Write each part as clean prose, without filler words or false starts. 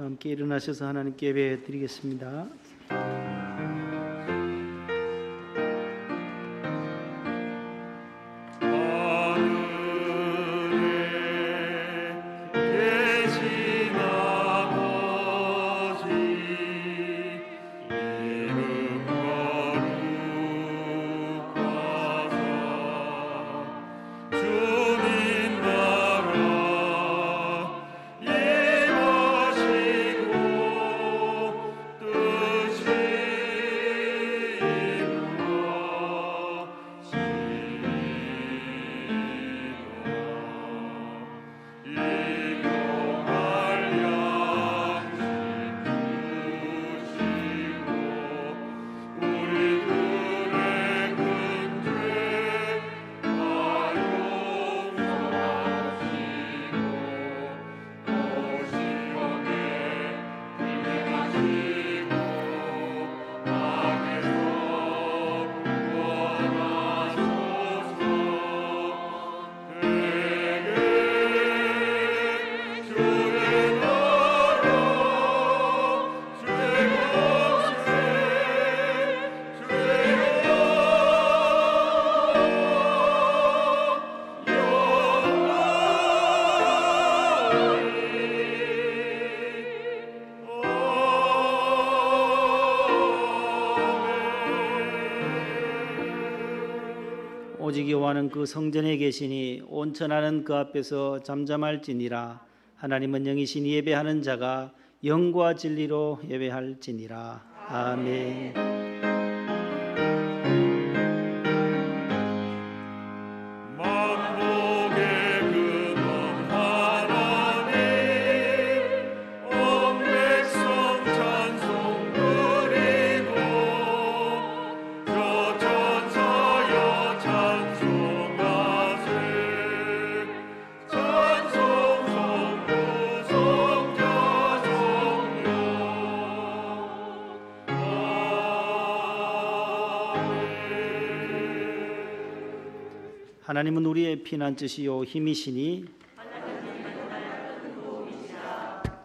함께 일어나셔서 하나님께 예배 드리겠습니다. 오직 여호와는 그 성전에 계시니 온천하는 그 앞에서 잠잠할지니라. 하나님은 영이시니 예배하는 자가 영과 진리로 예배할지니라. 아멘. 하나님은 우리의 피난처시요 힘이시니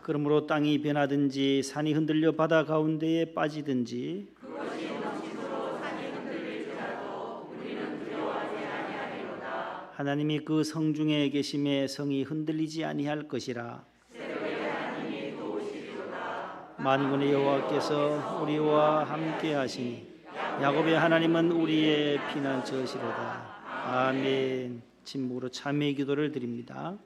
그러므로 땅이 변하든지 산이 흔들려 바다 가운데에 빠지든지 하나님이 그 성중에 계심에 성이 흔들리지 아니할 것이라. 만군의 여호와께서 우리와 함께 하시니 야곱의 하나님은 우리의 피난처시로다. 아멘. 침묵으로 참회의 기도를 드립니다.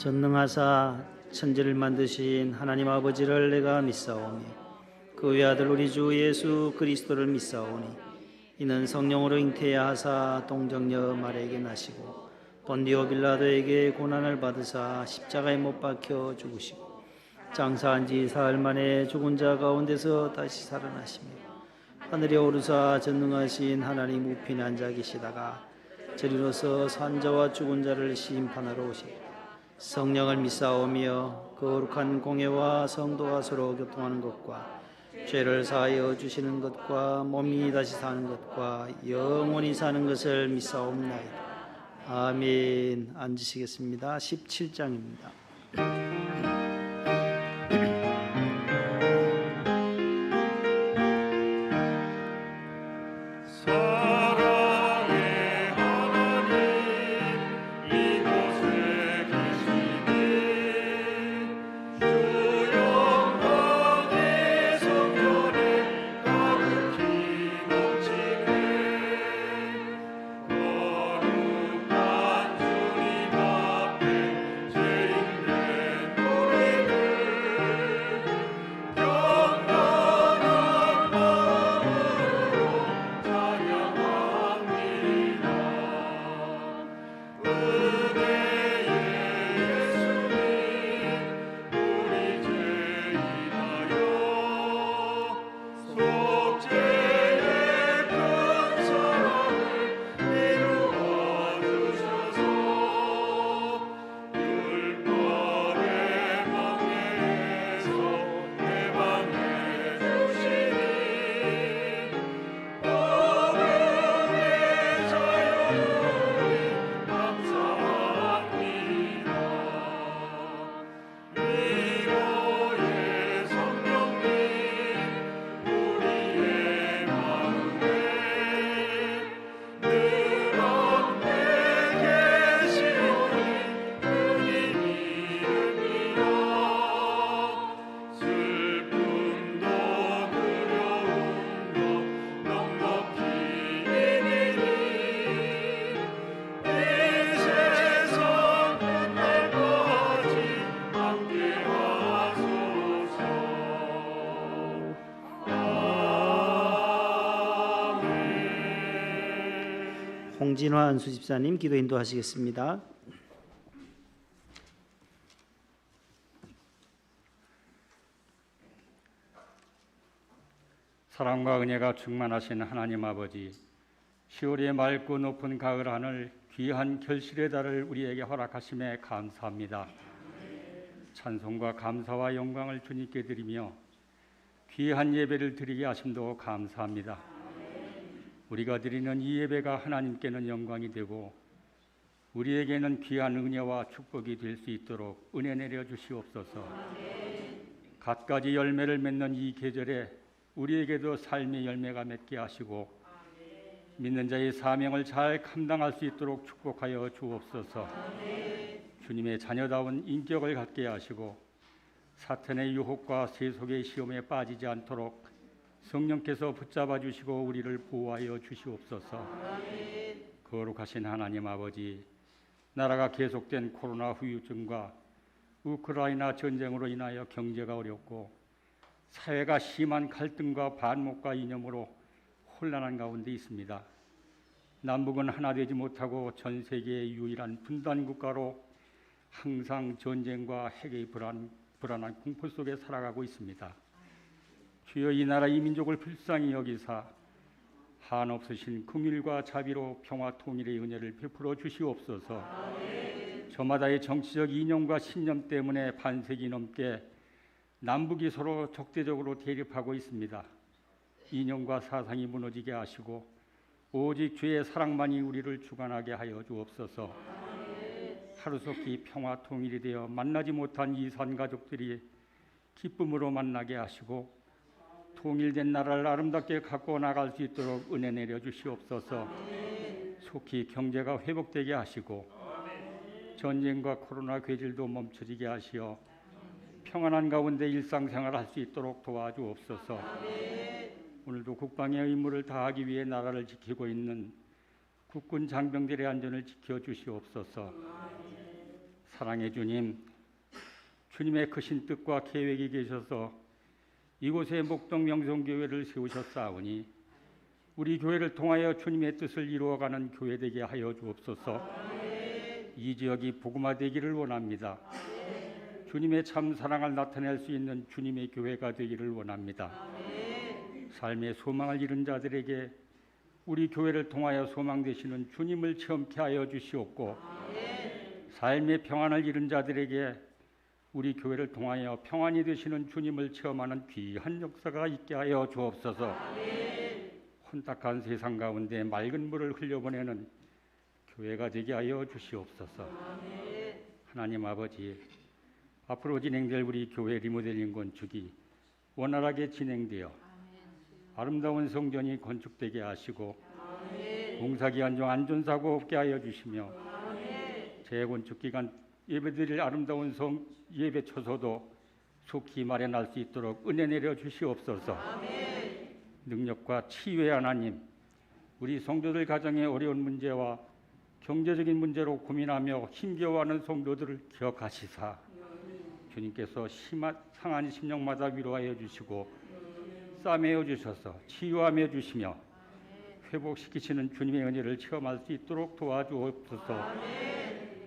전능하사 천지를 만드신 하나님 아버지를 내가 믿사오니 그 외아들 우리 주 예수 그리스도를 믿사오니 이는 성령으로 잉태하사 동정녀 마리아에게 나시고 본디오 빌라도에게 고난을 받으사 십자가에 못 박혀 죽으시고 장사한 지 사흘 만에 죽은 자 가운데서 다시 살아나시며 하늘에 오르사 전능하신 하나님 우편에 앉아 계시다가 저리로서 산자와 죽은 자를 심판하러 오시고 성령을 믿사오며 거룩한 공예와 성도가 서로 교통하는 것과 죄를 사하여 주시는 것과 몸이 다시 사는 것과 영원히 사는 것을 믿사옵나이다. 아멘. 앉으시겠습니다. 17장입니다. 거룩히 넘치네 거룩 강진화 안수 집사님 기도 인도하시겠습니다. 사랑과 은혜가 충만하신 하나님 아버지, 10월의 맑고 높은 가을 하늘 귀한 결실의 달을 우리에게 허락하심에 감사합니다. 찬송과 감사와 영광을 주님께 드리며 귀한 예배를 드리게 하심도 감사합니다. 우리가 드리는 이 예배가 하나님께는 영광이 되고 우리에게는 귀한 은혜와 축복이 될 수 있도록 은혜 내려 주시옵소서. 갖가지 열매를 맺는 이 계절에 우리에게도 삶의 열매가 맺게 하시고 믿는 자의 사명을 잘 감당할 수 있도록 축복하여 주옵소서. 주님의 자녀다운 인격을 갖게 하시고 사탄의 유혹과 세속의 시험에 빠지지 않도록 성령께서 붙잡아 주시고 우리를 보호하여 주시옵소서. 거룩하신 하나님 아버지, 나라가 계속된 코로나 후유증과 우크라이나 전쟁으로 인하여 경제가 어렵고 사회가 심한 갈등과 반목과 이념으로 혼란한 가운데 있습니다. 남북은 하나 되지 못하고 전 세계의 유일한 분단 국가로 항상 전쟁과 핵의 불안한 공포 속에 살아가고 있습니다. 주여, 이 나라 이 민족을 불쌍히 여기사 한없으신 긍휼과 자비로 평화 통일의 은혜를 베풀어 주시옵소서. 저마다의 정치적 이념과 신념 때문에 반세기 넘게 남북이 서로 적대적으로 대립하고 있습니다. 이념과 사상이 무너지게 하시고 오직 주의 사랑만이 우리를 주관하게 하여 주옵소서. 하루속히 평화 통일이 되어 만나지 못한 이산 가족들이 기쁨으로 만나게 하시고 통일된 나라를 아름답게 갖고 나갈 수 있도록 은혜 내려 주시옵소서. 속히 경제가 회복되게 하시고 전쟁과 코로나 괴질도 멈춰지게 하시어 평안한 가운데 일상생활을 할 수 있도록 도와주옵소서. 오늘도 국방의 의무를 다하기 위해 나라를 지키고 있는 국군 장병들의 안전을 지켜주시옵소서. 사랑의 주님, 주님의 크신 뜻과 계획이 계셔서 이곳에 목동 명성교회를 세우셨사오니 우리 교회를 통하여 주님의 뜻을 이루어가는 교회 되게 하여 주옵소서. 이 지역이 복음화되기를 원합니다. 주님의 참 사랑을 나타낼 수 있는 주님의 교회가 되기를 원합니다. 삶의 소망을 잃은 자들에게 우리 교회를 통하여 소망 되시는 주님을 체험케 하여 주시옵고 삶의 평안을 잃은 자들에게 우리 교회를 통하여 평안이 되시는 주님을 체험하는 귀한 역사가 있게 하여 주옵소서. 혼탁한 세상 가운데 맑은 물을 흘려보내는 교회가 되게 하여 주시옵소서. 하나님 아버지, 앞으로 진행될 우리 교회 리모델링 건축이 원활하게 진행되어 아름다운 성전이 건축되게 하시고 공사기간 중 안전사고 없게 하여 주시며 재건축 기간 예배드릴 아름다운 예배 처소도 속히 마련할 수 있도록 은혜 내려 주시옵소서. 능력과 치유의 하나님, 우리 성도들 가정의 어려운 문제와 경제적인 문제로 고민하며 힘겨워하는 성도들을 기억하시사 주님께서 상한 심령마다 위로하여 주시고 싸매어 주셔서 치유하며 주시며 회복시키시는 주님의 은혜를 체험할 수 있도록 도와주옵소서.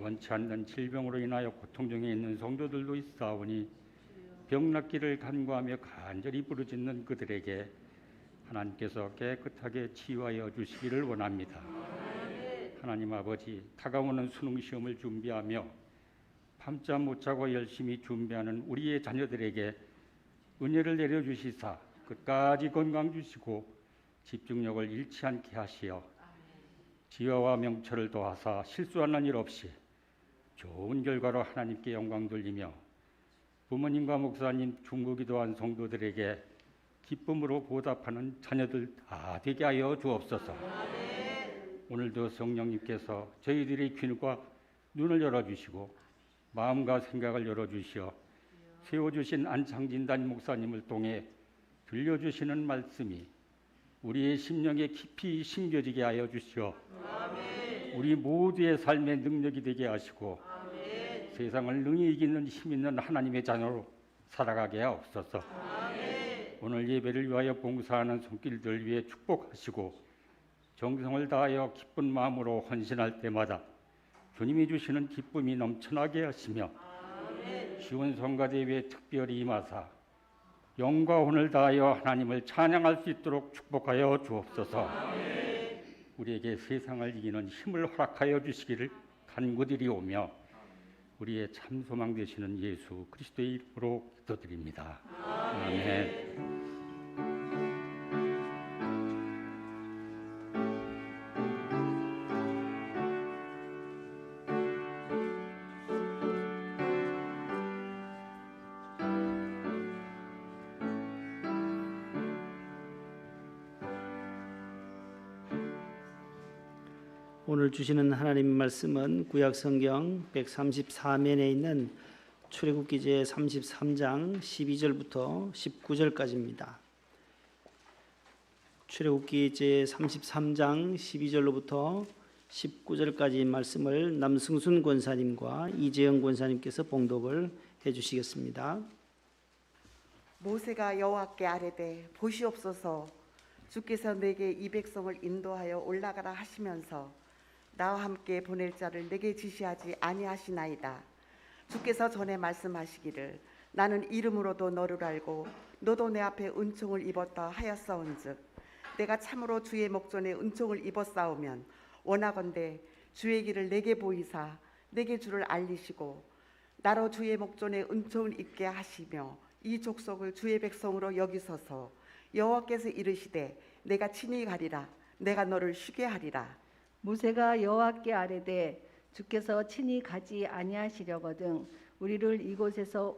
원치 않는 질병으로 인하여 고통 중에 있는 성도들도 있사오니 병 낫기를 간구하며 간절히 부르짖는 그들에게 하나님께서 깨끗하게 치유하여 주시기를 원합니다. 하나님 아버지, 다가오는 수능 시험을 준비하며 밤잠 못 자고 열심히 준비하는 우리의 자녀들에게 은혜를 내려주시사 끝까지 건강 주시고 집중력을 잃지 않게 하시어 지혜와 명철을 더하사 실수하는 일 없이 좋은 결과로 하나님께 영광 돌리며 부모님과 목사님, 중보기도한 성도들에게 기쁨으로 보답하는 자녀들 다 되게 하여 주옵소서. 오늘도 성령님께서 저희들의 귀과 눈을 열어주시고 마음과 생각을 열어주시어 세워주신 안창진 담임 목사님을 통해 들려주시는 말씀이 우리의 심령에 깊이 심겨지게 하여 주시어 우리 모두의 삶의 능력이 되게 하시고 세상을 능히 이기는 힘 있는 하나님의 자녀로 살아가게 하옵소서. 오늘 예배를 위하여 봉사하는 손길들 위해 축복하시고 정성을 다하여 기쁜 마음으로 헌신할 때마다 주님이 주시는 기쁨이 넘쳐나게 하시며 쉬운 성가대회에 특별히 임하사 영과 혼을 다하여 하나님을 찬양할 수 있도록 축복하여 주옵소서. 우리에게 세상을 이기는 힘을 허락하여 주시기를 간구드리오며 우리의 참 소망 되시는 예수 그리스도의 이름으로 기도드립니다. 아멘. 오늘 주시는 하나님 말씀은 구약성경 134면에 있는 출애굽기 제 33장 12절부터 19절까지입니다. 출애굽기 제 33장 12절로부터 19절까지 말씀을 남승순 권사님과 이재영 권사님께서 봉독을 해주시겠습니다. 모세가 여호와께 아뢰되 보시옵소서, 주께서 내게 이 백성을 인도하여 올라가라 하시면서 나와 함께 보낼 자를 내게 지시하지 아니하시나이다. 주께서 전에 말씀하시기를 나는 이름으로도 너를 알고 너도 내 앞에 은총을 입었다 하였사온즉 내가 참으로 주의 목전에 은총을 입었사오면 원하건대 주의 길을 내게 보이사 내게 주를 알리시고 나로 주의 목전에 은총을 입게 하시며 이 족속을 주의 백성으로 여기소서. 여호와께서 이르시되 내가 친히 가리라. 내가 너를 쉬게 하리라. 모세가 여호와께 아뢰되 주께서 친히 가지 아니하시려거든 우리를 이곳에서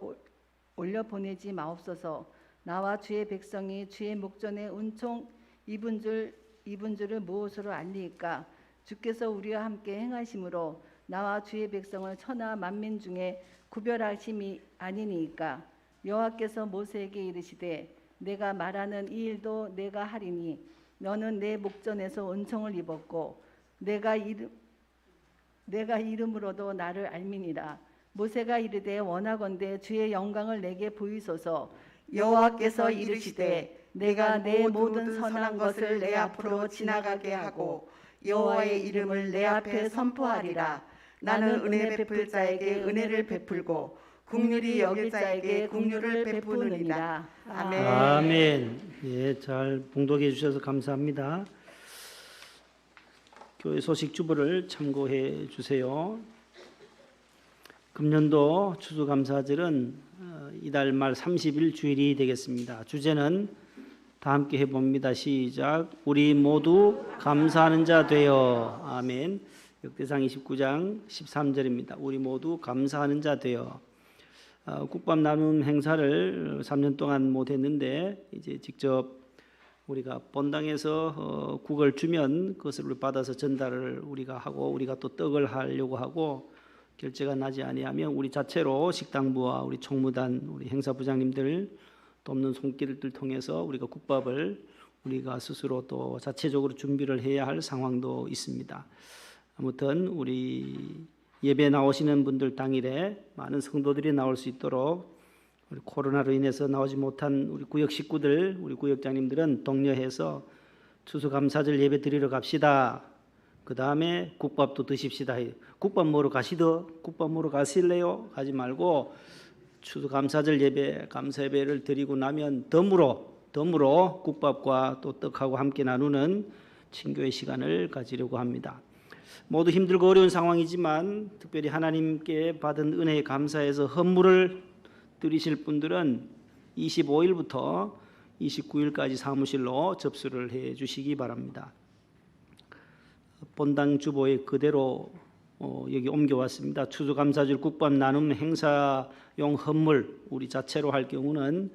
올려 보내지 마옵소서. 나와 주의 백성이 주의 목전에 은총 입은 줄을 무엇으로 알리이까? 주께서 우리와 함께 행하심으로 나와 주의 백성을 천하 만민 중에 구별하심이 아니니까. 여호와께서 모세에게 이르시되 내가 말하는 이 일도 내가 하리니 너는 내 목전에서 은총을 입었고 내가 이름으로도 나를 알미니라. 모세가 이르되 원하건대 주의 영광을 내게 보이소서. 여호와께서 이르시되 내가 내 모든 선한 것을 내 앞으로 지나가게 하고 여호와의 이름을 내 앞에 선포하리라. 나는 은혜 베풀 자에게 은혜를 베풀고 긍휼히 여길 자에게 긍휼을 베푸느니라. 아멘. 아멘. 예, 잘 봉독해 주셔서 감사합니다. 교회 소식 주보를 참고해 주세요. 금년도 추수감사절은 이달 말 30일 주일이 되겠습니다. 주제는 다 함께 해봅니다. 시작. 우리 모두 감사하는 자 되어. 아멘. 역대상 29장 13절입니다. 우리 모두 감사하는 자 되어. 국밥 나눔 행사를 3년 동안 못했는데 이제 직접 우리가 본당에서 국을 주면 그것을 우리 받아서 전달을 우리가 하고 우리가 또 떡을 하려고 하고 결제가 나지 아니하면 우리 자체로 식당부와 우리 총무단 우리 행사부장님들 돕는 손길을 통해서 우리가 국밥을 우리가 스스로 또 자체적으로 준비를 해야 할 상황도 있습니다. 아무튼 우리 예배 나오시는 분들 당일에 많은 성도들이 나올 수 있도록 우리 코로나로 인해서 나오지 못한 우리 구역 식구들, 우리 구역장님들은 독려해서 추수감사절 예배 드리러 갑시다. 그 다음에 국밥도 드십시다. 국밥 먹으러 가시더? 국밥 먹으러 가실래요? 가지 말고 추수감사절 예배, 감사 예배를 드리고 나면 덤으로 국밥과 또 떡하고 함께 나누는 친교의 시간을 가지려고 합니다. 모두 힘들고 어려운 상황이지만 특별히 하나님께 받은 은혜에 감사해서 헌물을 드리실 분들은 25일부터 29일까지 사무실로 접수를 해 주시기 바랍니다. 본당 주보에 그대로 여기 옮겨왔습니다. 추수감사절 국밥 나눔 행사용 헌물 우리 자체로 할 경우는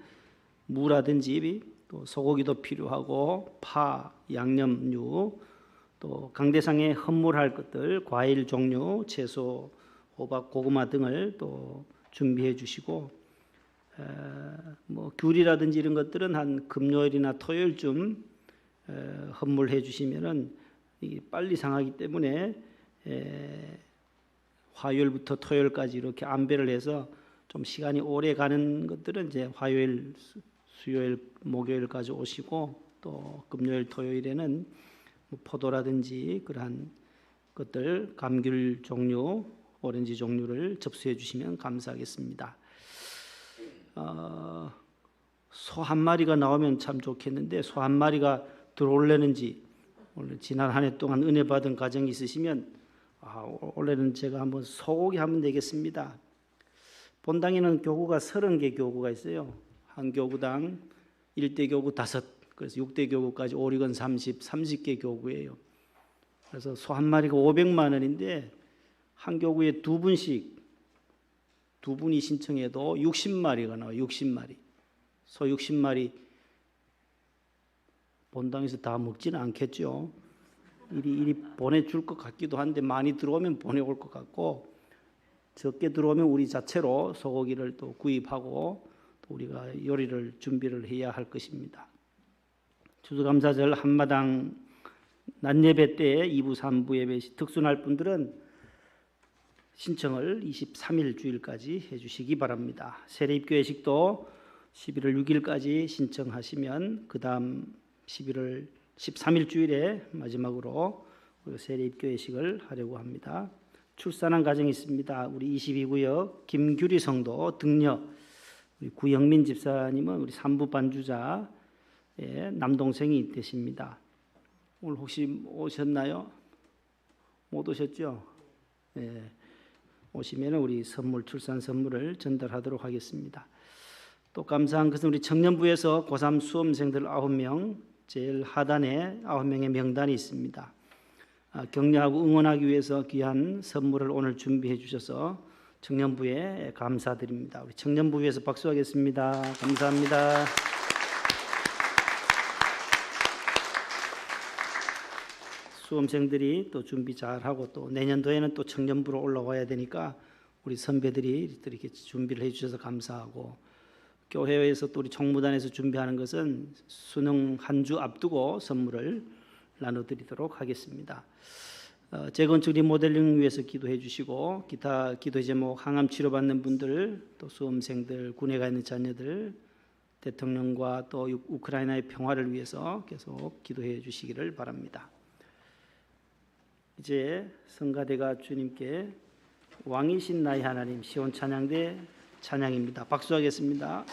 무라든지 또 소고기도 필요하고 파, 양념류 또 강대상에 헌물할 것들 과일 종류, 채소, 호박, 고구마 등을 또 준비해 주시고 뭐 귤이라든지 이런 것들은 한 금요일이나 토요일쯤 헌물해 주시면은 이게 빨리 상하기 때문에 화요일부터 토요일까지 이렇게 안배를 해서 좀 시간이 오래 가는 것들은 이제 화요일, 수요일, 목요일까지 오시고 또 금요일, 토요일에는 뭐 포도라든지 그러한 것들, 감귤 종류, 오렌지 종류를 접수해 주시면 감사하겠습니다. 소 한 마리가 나오면 참 좋겠는데 소 한 마리가 들어올려는지, 오늘 지난 한 해 동안 은혜 받은 가정이 있으시면 올해는 제가 한번 소고기 하면 되겠습니다. 본당에는 교구가 30개 교구가 있어요. 한 교구당 1대 교구 5, 그래서 6대 교구까지 5, 6은 30개 교구예요. 그래서 소 한 마리가 500만 원인데 한 교구에 두 분이 신청해도 60마리가 나와요. 60마리. 소 60마리 본당에서 다 먹지는 않겠죠. 이리 보내줄 것 같기도 한데 많이 들어오면 보내올 것 같고, 적게 들어오면 우리 자체로 소고기를 또 구입하고 또 우리가 요리를 준비를 해야 할 것입니다. 추수감사절 한마당 낮예배 때 2부 3부 예배 특수날 분들은 신청을 23일 주일까지 해주시기 바랍니다. 세례입교회식도 11월 6일까지 신청하시면 그 다음 11월 13일 주일에 마지막으로 세례입교회식을 하려고 합니다. 출산한 가정이 있습니다. 우리 22구역 김규리 성도 등녀, 우리 구영민 집사님은 우리 3부 반주자의 남동생이 되십니다. 오늘 혹시 오셨나요? 못 오셨죠? 네. 오시면 우리 선물, 출산 선물을 전달하도록 하겠습니다. 또 감사한 것은 우리 청년부에서 고3 수험생들 9명, 제일 하단에 9명의 명단이 있습니다. 격려하고 응원하기 위해서 귀한 선물을 오늘 준비해 주셔서 청년부에 감사드립니다. 우리 청년부 위해서 박수하겠습니다. 감사합니다. 수험생들이 또 준비 잘하고 또 내년도에는 또 청년부로 올라와야 되니까 우리 선배들이 이렇게 준비를 해주셔서 감사하고, 교회에서 또 우리 총무단에서 준비하는 것은 수능 한 주 앞두고 선물을 나눠드리도록 하겠습니다. 재건축 리모델링 위해서 기도해 주시고, 기타 기도 제목 항암 치료받는 분들, 또 수험생들, 군에 가 있는 자녀들, 대통령과 또 우크라이나의 평화를 위해서 계속 기도해 주시기를 바랍니다. 이제 성가대가 주님께 왕이신 나의 하나님 시온 찬양대 찬양입니다. 박수하겠습니다.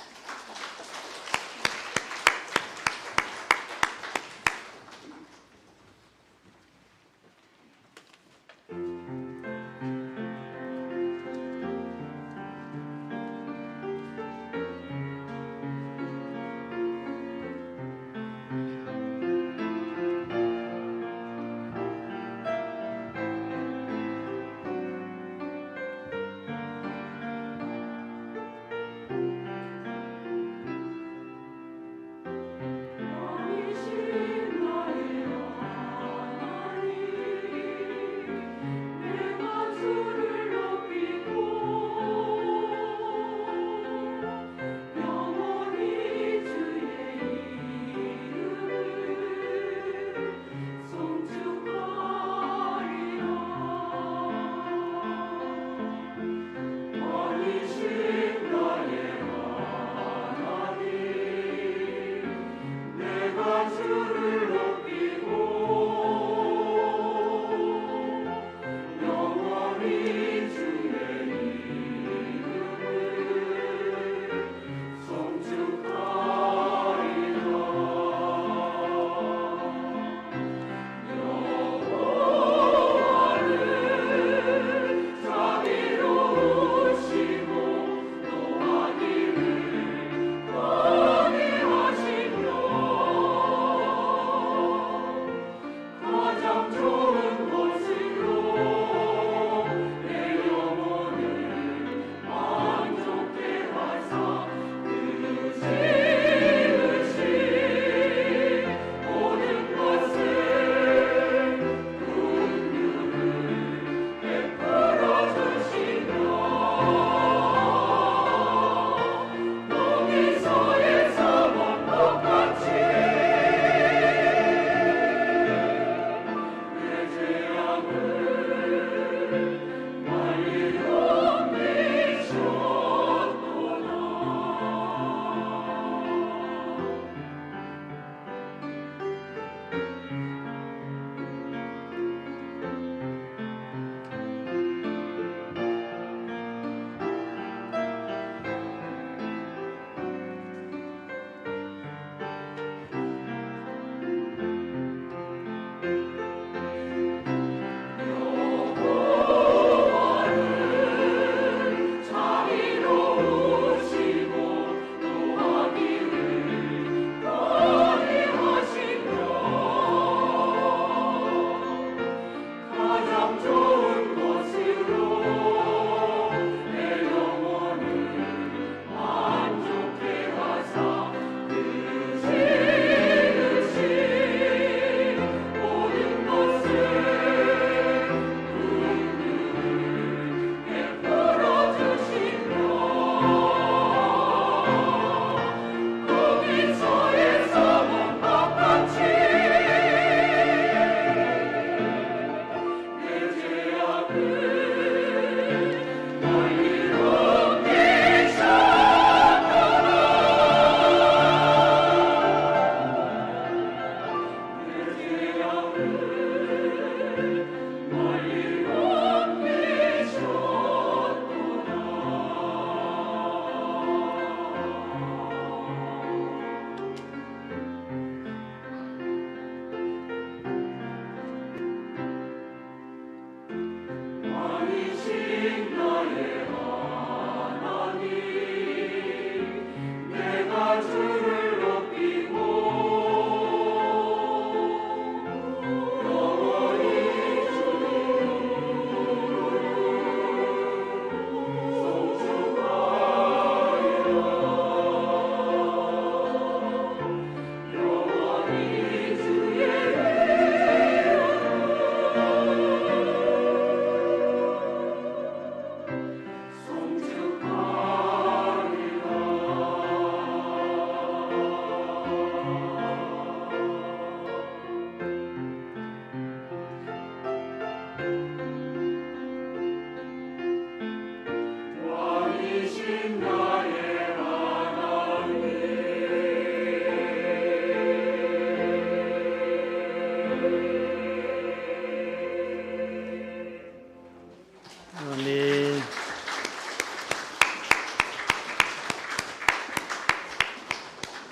아멘.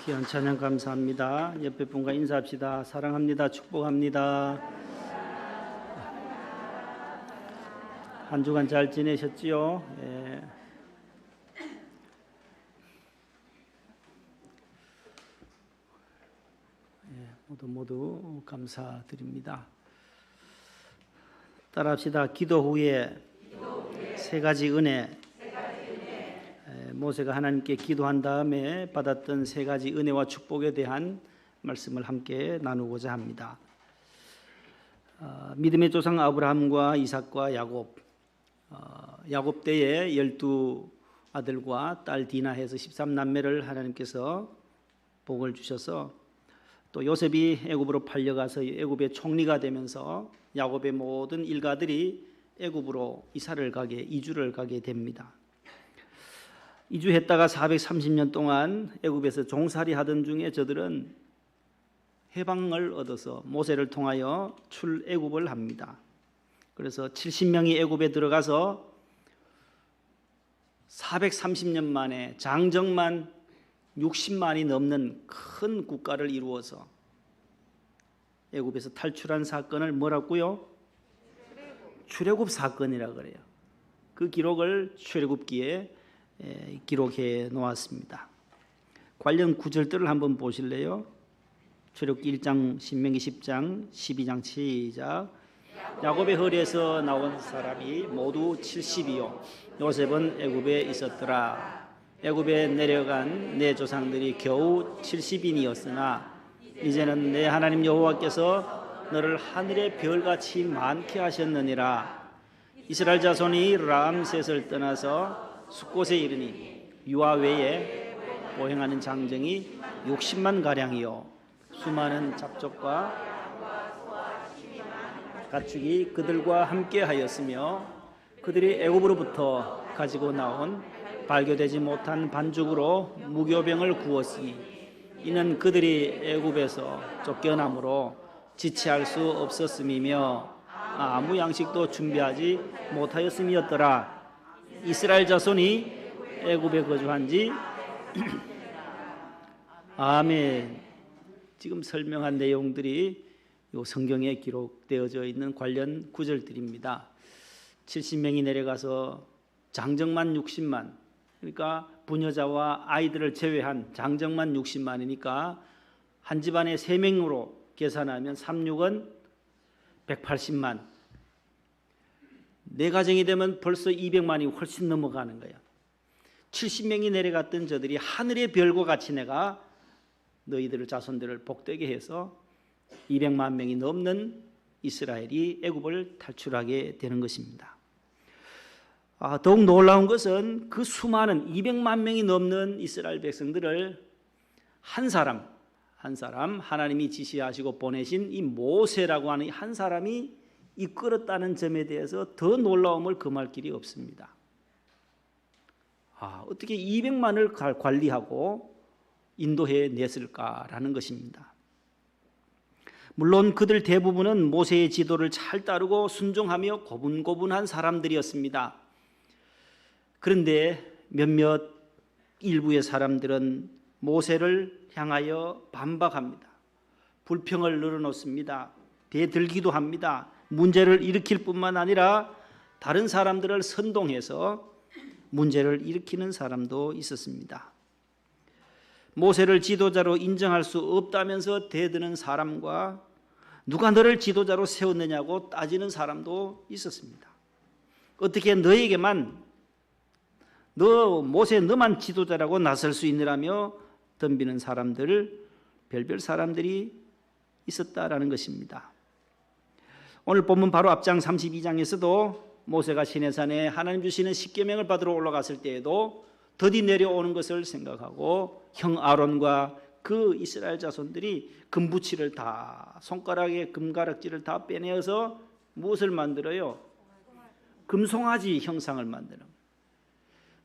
귀한 찬양 감사합니다. 옆에 분과 인사합시다. 사랑합니다. 축복합니다. 한 주간 잘 지내셨지요? 예. 모두 감사드립니다. 따라합시다. 기도 후에 세 가지 은혜. 모세가 하나님께 기도한 다음에 받았던 세 가지 은혜와 축복에 대한 말씀을 함께 나누고자 합니다. 믿음의 조상 아브라함과 이삭과 야곱, 야곱 때에 12아들과 딸 디나 해서 13남매를 하나님께서 복을 주셔서 또 요셉이 애굽으로 팔려가서 애굽의 총리가 되면서 야곱의 모든 일가들이 애굽으로 이주를 가게 됩니다. 이주했다가 430년 동안 애굽에서 종살이 하던 중에 저들은 해방을 얻어서 모세를 통하여 출애굽을 합니다. 그래서 70명이 애굽에 들어가서 430년 만에 장정만 60만이 넘는 큰 국가를 이루어서 애굽에서 탈출한 사건을 뭐라고요? 출애굽 사건이라 그래요. 그 기록을 출애굽기에 기록해 놓았습니다. 관련 구절들을 한번 보실래요? 출애굽기 1장, 신명기 10장, 12장 시작. 야곱의 허리에서 나온 사람이 모두 70이요 요셉은 애굽에 있었더라. 애굽에 내려간 내 조상들이 겨우 70인이었으나 이제는 내 하나님 여호와께서 너를 하늘의 별같이 많게 하셨느니라. 이스라엘 자손이 람셋을 떠나서 숫곳에 이르니 유아 외에 보행하는 장정이 60만 가량이요 수많은 잡족과 가축이 그들과 함께 하였으며 그들이 애굽으로부터 가지고 나온 발교되지 못한 반죽으로 무교병을 구웠으니 이는 그들이 애굽에서 쫓겨남으로 지체할 수 없었음이며 아무 양식도 준비하지 못하였음이었더라. 이스라엘 자손이 애굽에 거주한 지 아멘. 지금 설명한 내용들이 이 성경에 기록되어져 있는 관련 구절들입니다. 70명이 내려가서 장정만 60만, 그러니까 부녀자와 아이들을 제외한 장정만 60만이니까 한 집안에 3명으로 계산하면 36은 180만. 네 가정이 되면 벌써 200만이 훨씬 넘어가는 거야. 70명이 내려갔던 저들이 하늘의 별과 같이 내가 너희들의 자손들을 복되게 해서 200만 명이 넘는 이스라엘이 애굽을 탈출하게 되는 것입니다. 더욱 놀라운 것은 그 수많은 200만 명이 넘는 이스라엘 백성들을 한 사람 하나님이 지시하시고 보내신 이 모세라고 하는 한 사람이 이끌었다는 점에 대해서 더 놀라움을 금할 길이 없습니다. 어떻게 200만을 관리하고 인도해 냈을까라는 것입니다. 물론 그들 대부분은 모세의 지도를 잘 따르고 순종하며 고분고분한 사람들이었습니다. 그런데 몇몇 일부의 사람들은 모세를 향하여 반박합니다. 불평을 늘어놓습니다. 대들기도 합니다. 문제를 일으킬 뿐만 아니라 다른 사람들을 선동해서 문제를 일으키는 사람도 있었습니다. 모세를 지도자로 인정할 수 없다면서 대드는 사람과 누가 너를 지도자로 세웠느냐고 따지는 사람도 있었습니다. 어떻게 너에게만 모세 너만 지도자라고 나설 수 있느라며 덤비는 사람들, 별별 사람들이 있었다라는 것입니다. 오늘 본문 바로 앞장 32장에서도 모세가 시내산에 하나님 주시는 십계명을 받으러 올라갔을 때에도 더디 내려오는 것을 생각하고 형 아론과 그 이스라엘 자손들이 금부치를 다 손가락에 금가락지를 다 빼내어서 무엇을 만들어요? 금송아지 형상을 만드는.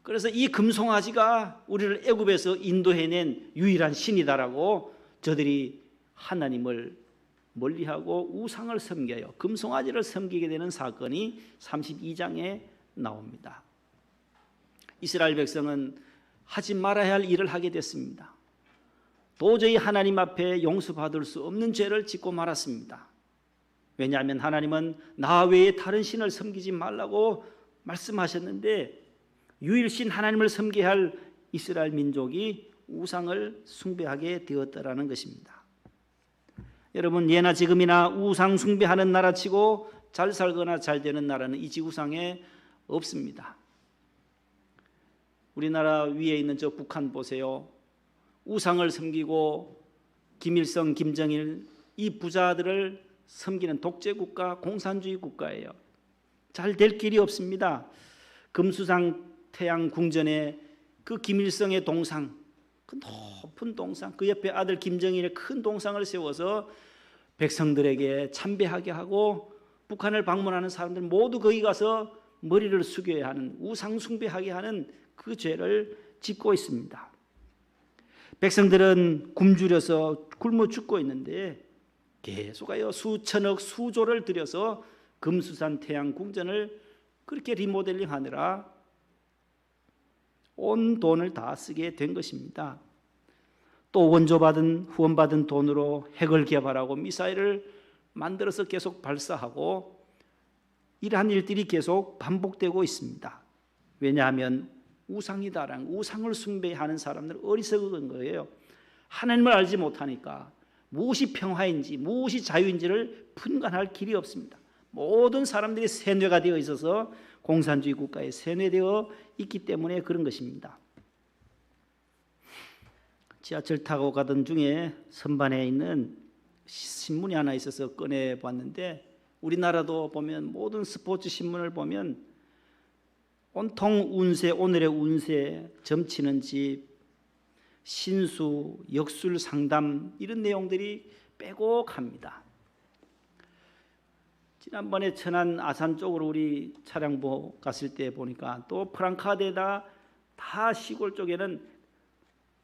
그래서 이 금송아지가 우리를 애굽에서 인도해낸 유일한 신이다라고 저들이 하나님을 멀리하고 우상을 섬겨요. 금송아지를 섬기게 되는 사건이 32장에 나옵니다. 이스라엘 백성은 하지 말아야 할 일을 하게 됐습니다. 도저히 하나님 앞에 용서받을 수 없는 죄를 짓고 말았습니다. 왜냐하면 하나님은 나 외에 다른 신을 섬기지 말라고 말씀하셨는데 유일신 하나님을 섬겨야 할 이스라엘 민족이 우상을 숭배하게 되었다라는 것입니다. 여러분, 예나 지금이나 우상 숭배하는 나라치고 잘 살거나 잘 되는 나라는 이 지구상에 없습니다. 우리나라 위에 있는 저 북한 보세요. 우상을 섬기고 김일성, 김정일 이 부자들을 섬기는 독재국가, 공산주의 국가예요. 잘 될 길이 없습니다. 금수상 태양 궁전에 그 김일성의 동상, 그 높은 동상, 그 옆에 아들 김정일의 큰 동상을 세워서 백성들에게 참배하게 하고 북한을 방문하는 사람들 모두 거기 가서 머리를 숙여야 하는, 우상 숭배하게 하는 그 죄를 짓고 있습니다. 백성들은 굶주려서 굶어 죽고 있는데 계속하여 수천억 수조를 들여서 금수산 태양 궁전을 그렇게 리모델링 하느라 온 돈을 다 쓰게 된 것입니다. 또 후원받은 돈으로 핵을 개발하고 미사일을 만들어서 계속 발사하고 이러한 일들이 계속 반복되고 있습니다. 왜냐하면 우상이다라는, 우상을 숭배하는 사람들은 어리석은 거예요. 하나님을 알지 못하니까 무엇이 평화인지 무엇이 자유인지를 분간할 길이 없습니다. 모든 사람들이 세뇌가 되어 있어서 공산주의 국가에 세뇌되어 있기 때문에 그런 것입니다. 지하철 타고 가던 중에 선반에 있는 신문이 하나 있어서 꺼내봤는데 우리나라도 보면 모든 스포츠 신문을 보면 온통 운세, 오늘의 운세, 점치는 집, 신수, 역술 상담 이런 내용들이 빼곡합니다. 지난번에 천안 아산 쪽으로 우리 차량보 갔을 때 보니까 또 프랑카드에다 다 시골 쪽에는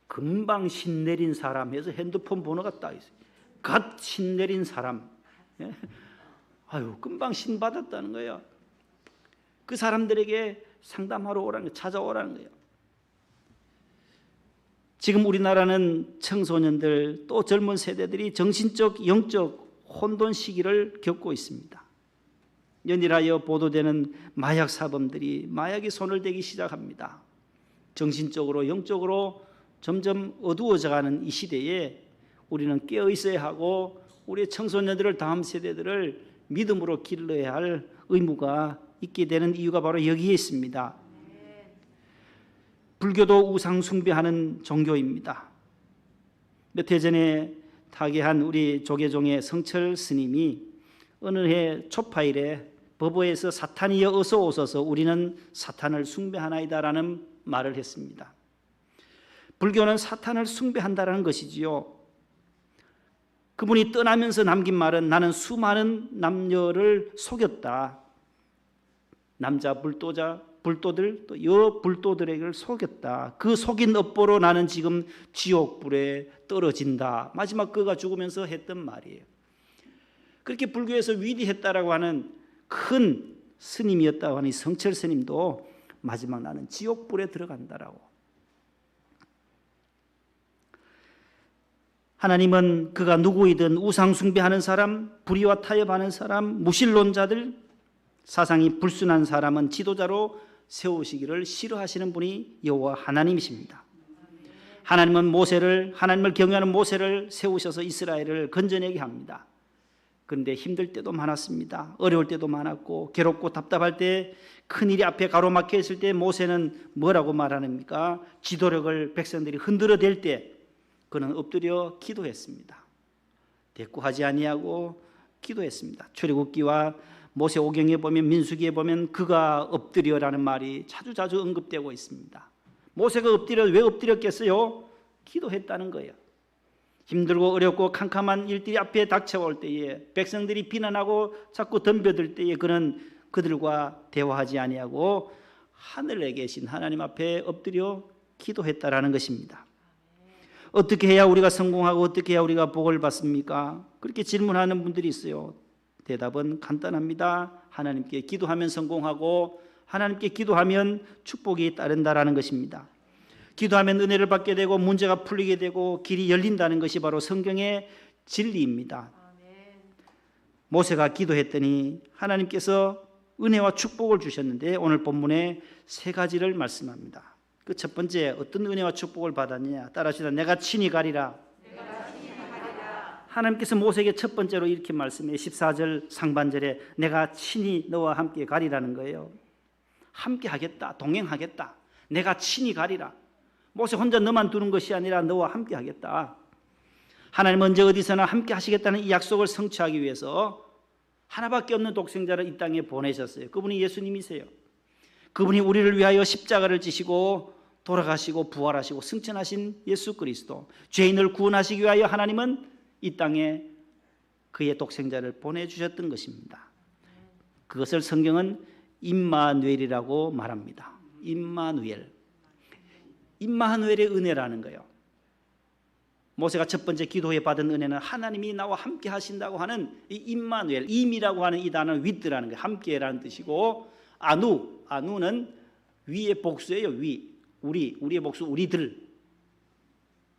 금방 신 내린 사람 해서 핸드폰 번호가 딱 있어요. 갓 신 내린 사람. 아유, 금방 신 받았다는 거예요. 그 사람들에게 상담하러 오라는 거예요. 찾아오라는 거예요. 지금 우리나라는 청소년들 또 젊은 세대들이 정신적, 영적 혼돈 시기를 겪고 있습니다. 연일하여 보도되는 마약 사범들이 마약에 손을 대기 시작합니다. 정신적으로, 영적으로 점점 어두워져가는 이 시대에 우리는 깨어 있어야 하고 우리 청소년들을, 다음 세대들을 믿음으로 길러야 할 의무가 있게 되는 이유가 바로 여기에 있습니다. 불교도 우상 숭배하는 종교입니다. 몇 해 전에 타계한 우리 조계종의 성철 스님이 어느 해 초파일에 법어에서 사탄이여 어서 오소서 우리는 사탄을 숭배하나이다라는 말을 했습니다. 불교는 사탄을 숭배한다라는 것이지요. 그분이 떠나면서 남긴 말은 나는 수많은 남녀를 속였다. 남자 불도들 또 여 불도들에게 속였다. 그 속인 업보로 나는 지금 지옥불에 떨어진다. 마지막 그가 죽으면서 했던 말이에요. 그렇게 불교에서 위대했다라고 하는 큰 스님이었다고 하는 성철 스님도 마지막 나는 지옥불에 들어간다라고. 하나님은 그가 누구이든 우상 숭배하는 사람, 불의와 타협하는 사람, 무신론자들, 사상이 불순한 사람은 지도자로 세우시기를 싫어하시는 분이 여호와 하나님이십니다. 하나님을 경외하는 모세를 세우셔서 이스라엘을 건져내게 합니다. 그런데 힘들 때도 많았습니다. 어려울 때도 많았고 괴롭고 답답할 때, 큰일이 앞에 가로막혀 있을 때 모세는 뭐라고 말하십니까? 지도력을 백성들이 흔들어댈 때 그는 엎드려 기도했습니다. 대꾸하지 아니하고 기도했습니다. 출애굽기와 모세오경에 보면, 민수기에 보면 그가 엎드려라는 말이 자주 언급되고 있습니다. 모세가 왜 엎드렸겠어요? 기도했다는 거예요. 힘들고 어렵고 캄캄한 일들이 앞에 닥쳐올 때에, 백성들이 비난하고 자꾸 덤벼들 때에 그는 그들과 대화하지 아니하고 하늘에 계신 하나님 앞에 엎드려 기도했다라는 것입니다. 어떻게 해야 우리가 성공하고 어떻게 해야 우리가 복을 받습니까? 그렇게 질문하는 분들이 있어요. 대답은 간단합니다. 하나님께 기도하면 성공하고 하나님께 기도하면 축복이 따른다라는 것입니다. 기도하면 은혜를 받게 되고 문제가 풀리게 되고 길이 열린다는 것이 바로 성경의 진리입니다. 모세가 기도했더니 하나님께서 은혜와 축복을 주셨는데 오늘 본문에 세 가지를 말씀합니다. 그 첫 번째, 어떤 은혜와 축복을 받았느냐? 따라하시다. 내가 친히 가리라. 하나님께서 모세에게 첫 번째로 이렇게 말씀해 14절 상반절에 내가 친히 너와 함께 가리라는 거예요. 함께 하겠다, 동행하겠다. 내가 친히 가리라. 모세 혼자 너만 두는 것이 아니라 너와 함께 하겠다. 하나님은 언제 어디서나 함께 하시겠다는 이 약속을 성취하기 위해서 하나밖에 없는 독생자를 이 땅에 보내셨어요. 그분이 예수님이세요. 그분이 우리를 위하여 십자가를 지시고 돌아가시고 부활하시고 승천하신 예수 그리스도, 죄인을 구원하시기 위하여 하나님은 이 땅에 그의 독생자를 보내주셨던 것입니다. 그것을 성경은 임마누엘이라고 말합니다. 임마누엘의 은혜라는 거예요. 모세가 첫 번째 기도에 받은 은혜는 하나님이 나와 함께 하신다고 하는 이 임마누엘, 임이라고 하는 이 단어는 with라는 거예요. 함께라는 뜻이고, 아누는 위의 복수예요. 우리의 복수, 우리들.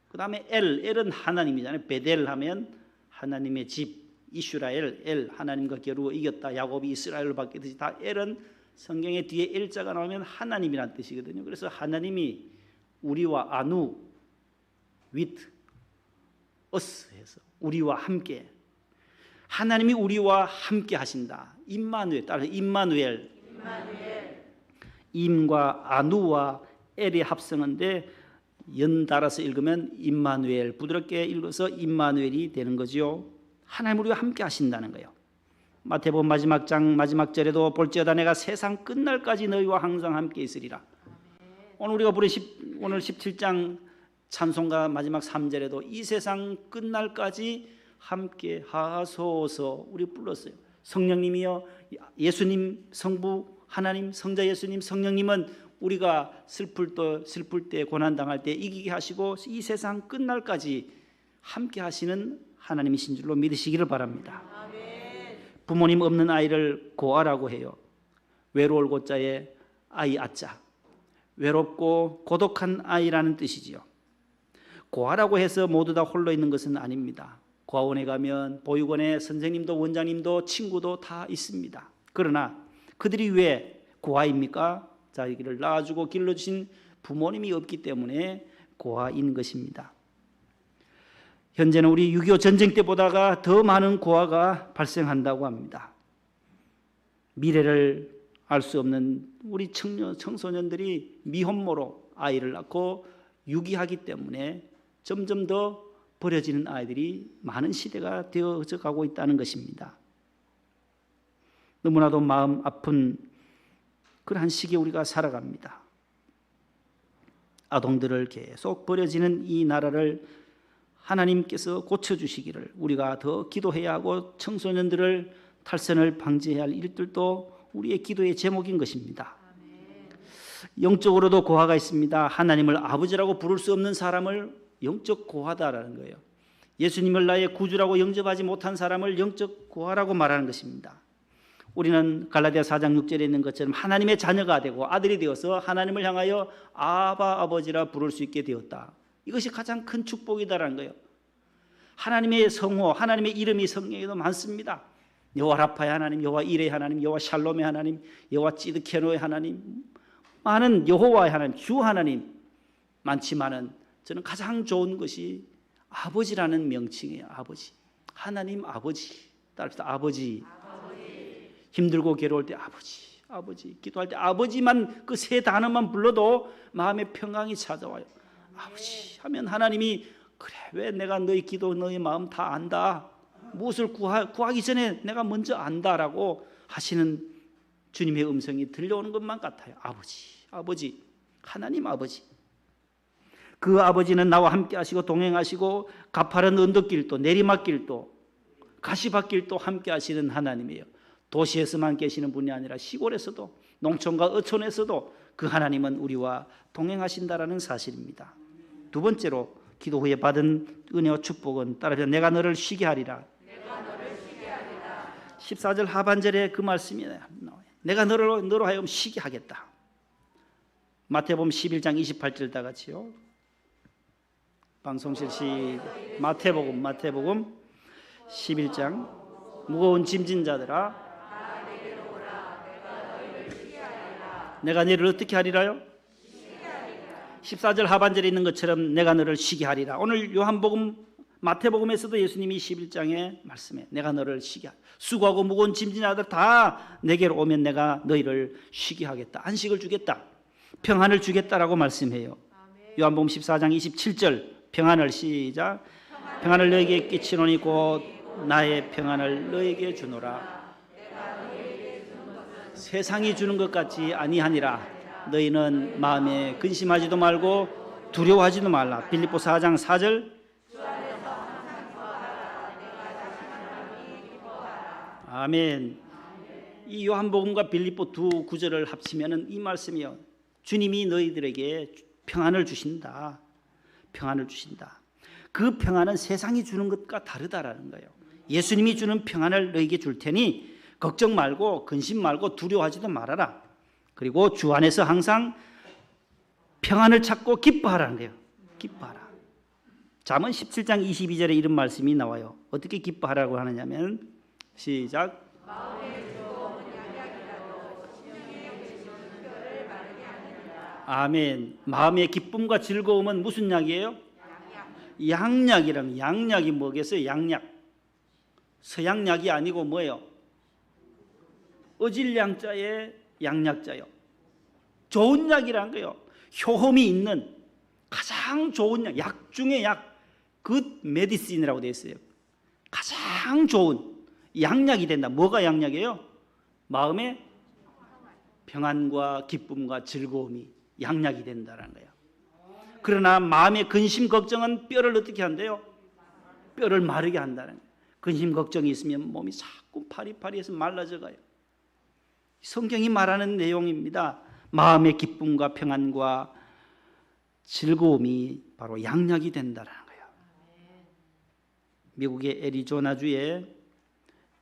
그 다음에 엘은 하나님이잖아요. 베델 하면 하나님의 집, 이스라엘, 하나님과 겨루어 이겼다. 야곱이 이스라엘로 바뀌듯이 다 엘은 성경의 뒤에 엘자가 나오면 하나님이라는 뜻이거든요. 그래서 하나님이 우리와 아누, with us 해서 우리와 함께, 하나님이 우리와 함께 하신다. 임마누엘, 따라서 임마누엘. 임과 아누와 엘의 합성인데 연달아서 읽으면 임마누엘, 부드럽게 읽어서 임마누엘이 되는 거죠. 하나님 우리와 함께 하신다는 거예요. 마태복음 마지막 장 마지막 절에도 볼지어다 내가 세상 끝날까지 너희와 항상 함께 있으리라. 오늘 우리가 부른 오늘 17장 찬송가 마지막 3절에도 이 세상 끝날까지 함께 하소서 우리 불렀어요. 성령님이여, 예수님, 성부 하나님, 성자 예수님, 성령님은 우리가 슬플 때 고난당할 때 이기게 하시고 이 세상 끝날까지 함께 하시는 하나님이신 줄로 믿으시기를 바랍니다. 부모님 없는 아이를 고아라고 해요. 외로울 고자에 아이 아자, 외롭고 고독한 아이라는 뜻이지요. 고아라고 해서 모두 다 홀로 있는 것은 아닙니다. 고아원에 가면 보육원에 선생님도 원장님도 친구도 다 있습니다. 그러나 그들이 왜 고아입니까? 자기를 낳아주고 길러주신 부모님이 없기 때문에 고아인 것입니다. 현재는 우리 6.25 전쟁 때보다가 더 많은 고아가 발생한다고 합니다. 미래를 알 수 없는 우리 청소년들이 미혼모로 아이를 낳고 유기하기 때문에 점점 더 버려지는 아이들이 많은 시대가 되어져 가고 있다는 것입니다. 너무나도 마음 아픈 그러한 시기에 우리가 살아갑니다. 아동들을 계속 버려지는 이 나라를 하나님께서 고쳐주시기를 우리가 더 기도해야 하고 청소년들을 탈선을 방지해야 할 일들도 우리의 기도의 제목인 것입니다. 영적으로도 고아가 있습니다. 하나님을 아버지라고 부를 수 없는 사람을 영적 고아다라는 거예요. 예수님을 나의 구주라고 영접하지 못한 사람을 영적 고아라고 말하는 것입니다. 우리는 갈라디아 4장 6절에 있는 것처럼 하나님의 자녀가 되고 아들이 되어서 하나님을 향하여 아바 아버지라 부를 수 있게 되었다. 이것이 가장 큰 축복이다라는 거예요. 하나님의 성호, 하나님의 이름이 성경에도 많습니다. 여호와 라파의 하나님, 여호와 이레의 하나님, 여호와 샬롬의 하나님, 여호와 찌드케노의 하나님, 많은 여호와의 하나님, 주 하나님 많지만은 저는 가장 좋은 것이 아버지라는 명칭이에요. 아버지. 하나님 아버지. 따라합시다. 아버지. 힘들고 괴로울 때 아버지. 아버지. 기도할 때 아버지만 그 세 단어만 불러도 마음의 평강이 찾아와요. 아버지 하면 하나님이 그래 왜 내가 너희 기도 너희 마음 다 안다. 무엇을 구하기 전에 내가 먼저 안다라고 하시는 주님의 음성이 들려오는 것만 같아요. 아버지. 아버지. 하나님 아버지. 그 아버지는 나와 함께 하시고 동행하시고 가파른 언덕길도 내리막길도 가시밭길도 함께 하시는 하나님이에요. 도시에서만 계시는 분이 아니라 시골에서도 농촌과 어촌에서도 그 하나님은 우리와 동행하신다라는 사실입니다. 두 번째로 기도 후에 받은 은혜와 축복은 따라서 내가 너를 쉬게 하리라. 14절 하반절에 그 말씀이 나와요. 내가 너로 하여금 쉬게 하겠다. 마태복음 11장 28절 다 같이요. 방송실 마태복음 11장 무거운 짐진 자들아 내가 너를 어떻게 하리라요? 14절 하반절에 있는 것처럼 내가 너를 쉬게 하리라. 오늘 요한복음 마태복음에서도 예수님이 11장에 말씀해 내가 너를 쉬게 하리라. 수고하고 무거운 짐진 자들 다 내게로 오면 내가 너희를 쉬게 하겠다. 안식을 주겠다. 평안을 주겠다라고 말씀해요. 요한복음 14장 27절 평안을 시작. 평안을 너에게 끼치노니 곧 나의 평안을 너에게 주노라. 세상이 주는 것 같지 아니하니라. 너희는 마음에 근심하지도 말고 두려워하지도 말라. 빌립보 4장 4절. 아멘. 이 요한복음과 빌립보 두 구절을 합치면은 이 말씀이요. 주님이 너희들에게 평안을 주신다. 평안을 주신다. 그 평안은 세상이 주는 것과 다르다라는 거예요. 예수님이 주는 평안을 너희에게 줄 테니 걱정 말고 근심 말고 두려워하지도 말아라. 그리고 주 안에서 항상 평안을 찾고 기뻐하라는 거예요. 기뻐하라. 잠언 17장 22절에 이런 말씀이 나와요. 어떻게 기뻐하라고 하느냐면 시작. 아멘. 마음의 기쁨과 즐거움은 무슨 약이에요? 양약이라면 양약이 뭐겠어요? 양약. 서양약이 아니고 뭐예요? 어질양자의 양약자요. 좋은 약이란 거예요. 효험이 있는 가장 좋은 약, 약 중에 약, 굿 메디신이라고 되어 있어요. 가장 좋은 양약이 된다. 뭐가 양약이에요? 마음의 평안과 기쁨과 즐거움이 양약이 된다는 거예요. 그러나 마음의 근심 걱정은 뼈를 어떻게 한대요? 뼈를 마르게 한다는 거예요. 근심 걱정이 있으면 몸이 자꾸 파리파리해서 말라져 가요. 성경이 말하는 내용입니다. 마음의 기쁨과 평안과 즐거움이 바로 양약이 된다는 거예요. 미국의 애리조나주에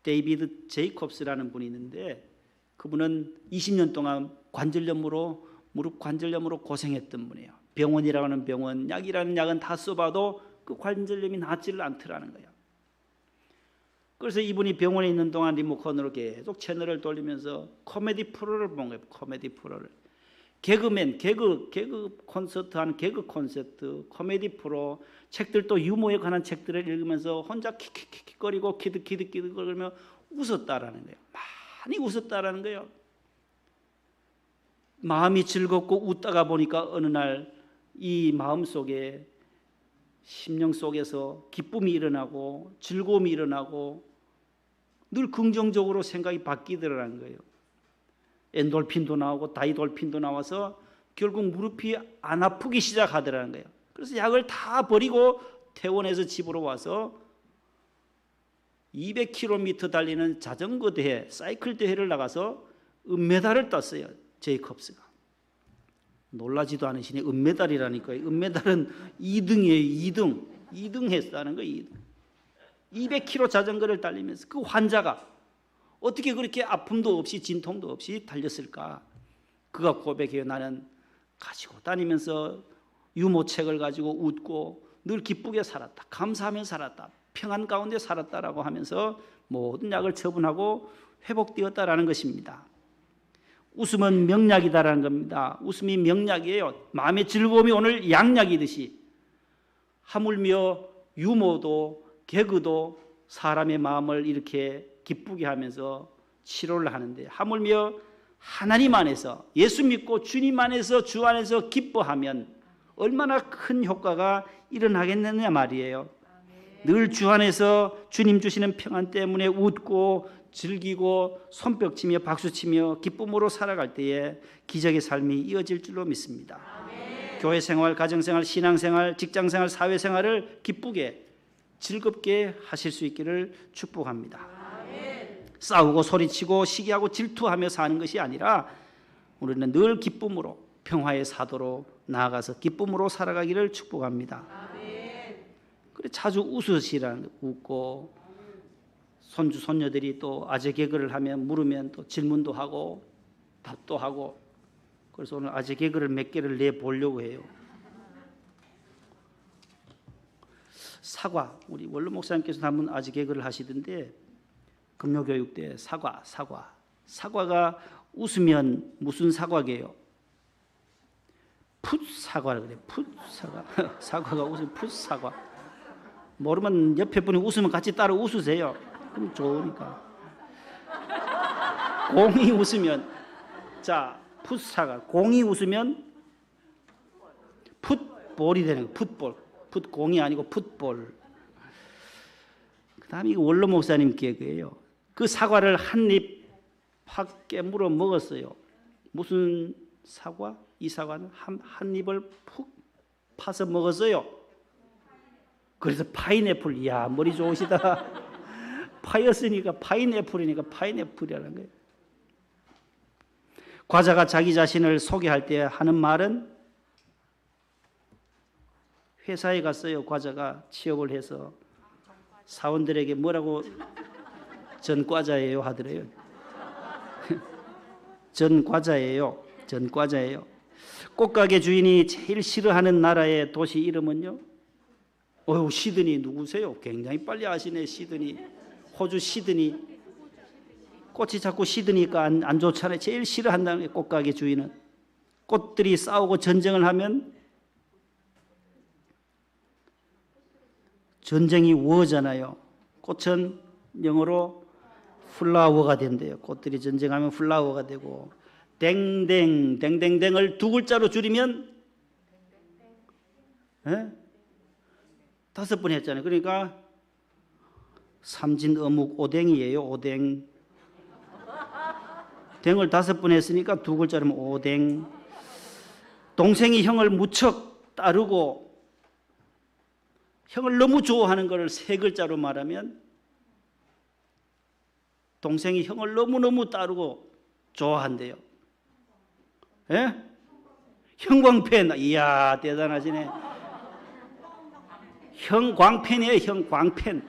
데이비드 제이콥스라는 분이 있는데 그분은 20년 동안 관절염으로 무릎 관절염으로 고생했던 분이에요. 병원이라고 하는 병원, 약이라는 약은 다 써봐도 그 관절염이 낫지를 않더라는 거예요. 그래서 이분이 병원에 있는 동안 리모컨으로 계속 채널을 돌리면서 코미디 프로를 본 거예요. 코미디 프로를. 개그맨, 개그 콘서트 하는 개그 콘서트, 코미디 프로, 책들도 유머에 관한 책들을 읽으면서 혼자 킥킥킥거리고 키득키득거리며 웃었다라는 거예요. 많이 웃었다라는 거예요. 마음이 즐겁고 웃다가 보니까 어느 날 이 마음 속에 심령 속에서 기쁨이 일어나고 즐거움이 일어나고 늘 긍정적으로 생각이 바뀌더라는 거예요. 엔돌핀도 나오고 다이돌핀도 나와서 결국 무릎이 안 아프기 시작하더라는 거예요. 그래서 약을 다 버리고 퇴원해서 집으로 와서 200km 달리는 자전거 대회, 사이클 대회를 나가서 은메달을 땄어요. 제이콥스가. 놀라지도 않으시니 은메달이라니까요. 은메달은 2등이에요. 2등 했다는 거예요. 200km 자전거를 달리면서 그 환자가 어떻게 그렇게 아픔도 없이 진통도 없이 달렸을까? 그가 고백해요. 나는 가지고 다니면서 유모책을 가지고 웃고 늘 기쁘게 살았다. 감사하며 살았다. 평안 가운데 살았다라고 하면서 모든 약을 처분하고 회복되었다라는 것입니다. 웃음은 명약이다라는 겁니다. 웃음이 명약이에요. 마음의 즐거움이 오늘 양약이듯이 하물며 유머도 개그도 사람의 마음을 이렇게 기쁘게 하면서 치료를 하는데, 하물며 하나님 안에서 예수 믿고 주님 안에서 주 안에서 기뻐하면 얼마나 큰 효과가 일어나겠느냐 말이에요. 늘 주 안에서 주님 주시는 평안 때문에 웃고 즐기고 손뼉치며 박수치며 기쁨으로 살아갈 때에 기적의 삶이 이어질 줄로 믿습니다. 교회 생활, 가정 생활, 신앙 생활, 직장 생활, 사회 생활을 기쁘게 즐겁게 하실 수 있기를 축복합니다. 싸우고 소리치고 시기하고 질투하며 사는 것이 아니라 우리는 늘 기쁨으로 평화의 사도로 나아가서 기쁨으로 살아가기를 축복합니다. 그래 자주 웃으시라는, 웃고 손주 손녀들이 또 아재 개그를 하면 물으면 또 질문도 하고 답도 하고, 그래서 오늘 아재 개그를 몇 개를 내보려고 해요. 사과, 우리 원로 목사님께서 한번 아재 개그를 하시던데, 금요교육 때 사과가 웃으면 무슨 사과게요? 풋사과라 그래. 풋사과. 사과가 웃으면 풋사과. 모르면 옆에 분이 웃으면 같이 따라 웃으세요. 그럼 좋으니까. 공이 웃으면, 자, 풋사과. 공이 웃으면 풋볼이 되는 거예요. 풋볼. 풋공이 아니고 풋볼. 그 다음에 이거 원로 목사님 개그예요. 그 사과를 한 입 팍 깨물어 먹었어요. 무슨 사과? 이 사과는 한 입을 푹 파서 먹었어요. 그래서 파인애플, 이야 머리 좋으시다. 파였으니까 파인애플이니까 파인애플이라는 거예요. 과자가 자기 자신을 소개할 때 하는 말은, 회사에 갔어요. 과자가 취업을 해서 사원들에게 뭐라고 전과자예요 하더래요. 전과자예요. 꽃가게 주인이 제일 싫어하는 나라의 도시 이름은요? 시드니. 누구세요? 굉장히 빨리 아시네. 시드니. 호주 시드니. 꽃이 자꾸 시드니까 안 좋잖아요. 제일 싫어한다는 게 꽃가게 주인은. 꽃들이 싸우고 전쟁을 하면, 전쟁이 워잖아요. 꽃은 영어로 플라워가 된대요. 꽃들이 전쟁하면 플라워가 되고, 댕댕댕을 두 글자로 줄이면 5번 했잖아요. 그러니까 삼진 어묵 오뎅이에요. 오뎅. 댕을 5번 했으니까 두 글자로면 오뎅. 동생이 형을 무척 따르고 형을 너무 좋아하는 것을 3글자로 말하면, 동생이 형을 너무너무 따르고 좋아한대요. 예? 형광펜. 이야 대단하시네. 형광펜이에요. 형광펜.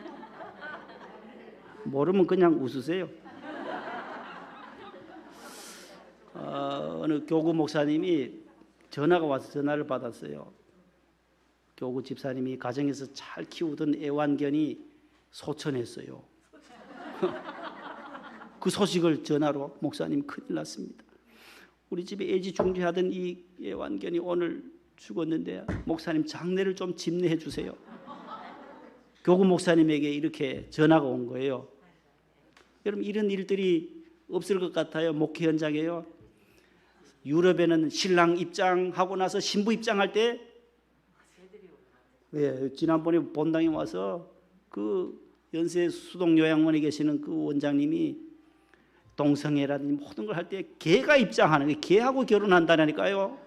모르면 그냥 웃으세요. 어느 교구 목사님이 전화가 와서 전화를 받았어요. 교구 집사님이 가정에서 잘 키우던 애완견이 소천했어요. 그 소식을 전화로, 목사님 큰일 났습니다. 우리 집에 애지중지하던 이 애완견이 오늘 죽었는데 목사님 장례를 좀 집례해 주세요. 교구 목사님에게 이렇게 전화가 온 거예요. 여러분, 이런 일들이 없을 것 같아요. 목회 현장에요. 유럽에는 신랑 입장하고 나서 신부 입장할 때, 지난번에 본당에 와서 그 연세 수동 요양원에 계시는 그 원장님이 동성애라든지 모든 걸 할 때 개가 입장하는 거예요. 개하고 결혼한다니까요.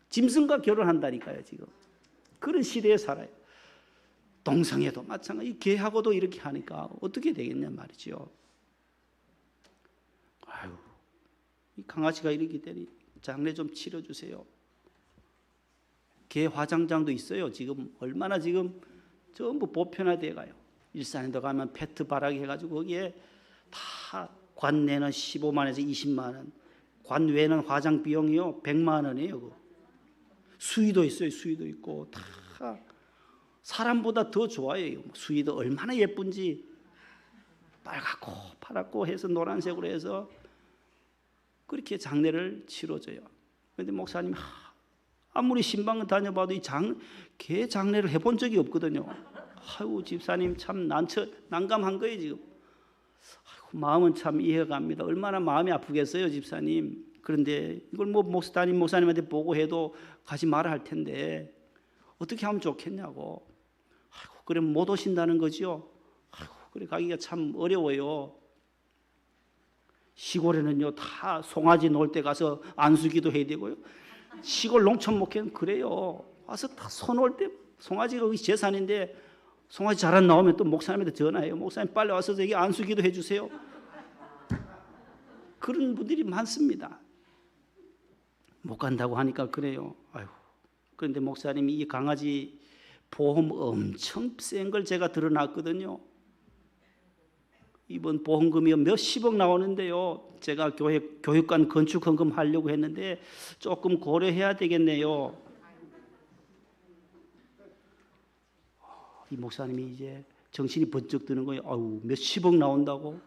짐승과 결혼한다니까요. 지금 그런 시대에 살아요. 동성애도 마찬가지. 개하고도 이렇게 하니까 어떻게 되겠냐 말이죠. 아유, 이 강아지가 이렇게 되니 장례 좀 치러주세요. 개 화장장도 있어요. 지금 얼마나 지금 전부 보편화돼 가요. 일산에도 가면 페트 바라기 해가지고 거기에 다 관내는 15만에서 20만 원, 관 외는 화장 비용이요 100만 원이에요. 수위도 있어요. 수위도 있고 다 사람보다 더 좋아요. 수위도 얼마나 예쁜지, 빨갛고 파랗고 해서 노란색으로 해서 그렇게 장례를 치러줘요. 그런데 목사님 아무리 신방 다녀봐도 개 장례를 해본 적이 없거든요. 아이고 집사님 참 난감한 거예요 지금. 아이고, 마음은 참 이해가 갑니다. 얼마나 마음이 아프겠어요 집사님. 그런데 이걸 뭐 목사님한테 보고해도 가지 말아 할 텐데 어떻게 하면 좋겠냐고. 아이고, 그래 못 오신다는 거죠. 아이고, 그래 가기가 참 어려워요. 시골에는요 다 송아지 놓을 때 가서 안수기도 해야 되고요. 시골 농촌 목회는 그래요. 와서 다 손올 때 송아지가 거기 재산인데 송아지 잘 안 나오면 또 목사님한테 전화해요. 목사님 빨리 와서 여기 안수기도 해주세요. 그런 분들이 많습니다. 못 간다고 하니까 그래요. 아이고. 그런데 목사님이 이 강아지 보험 엄청 센 걸 제가 들어놨거든요. 이번 보험금이 몇십억 나오는데요. 제가 교육관 건축 헌금 하려고 했는데 조금 고려해야 되겠네요. 이 목사님이 이제 정신이 번쩍 드는 거예요. 아유, 몇십억 나온다고.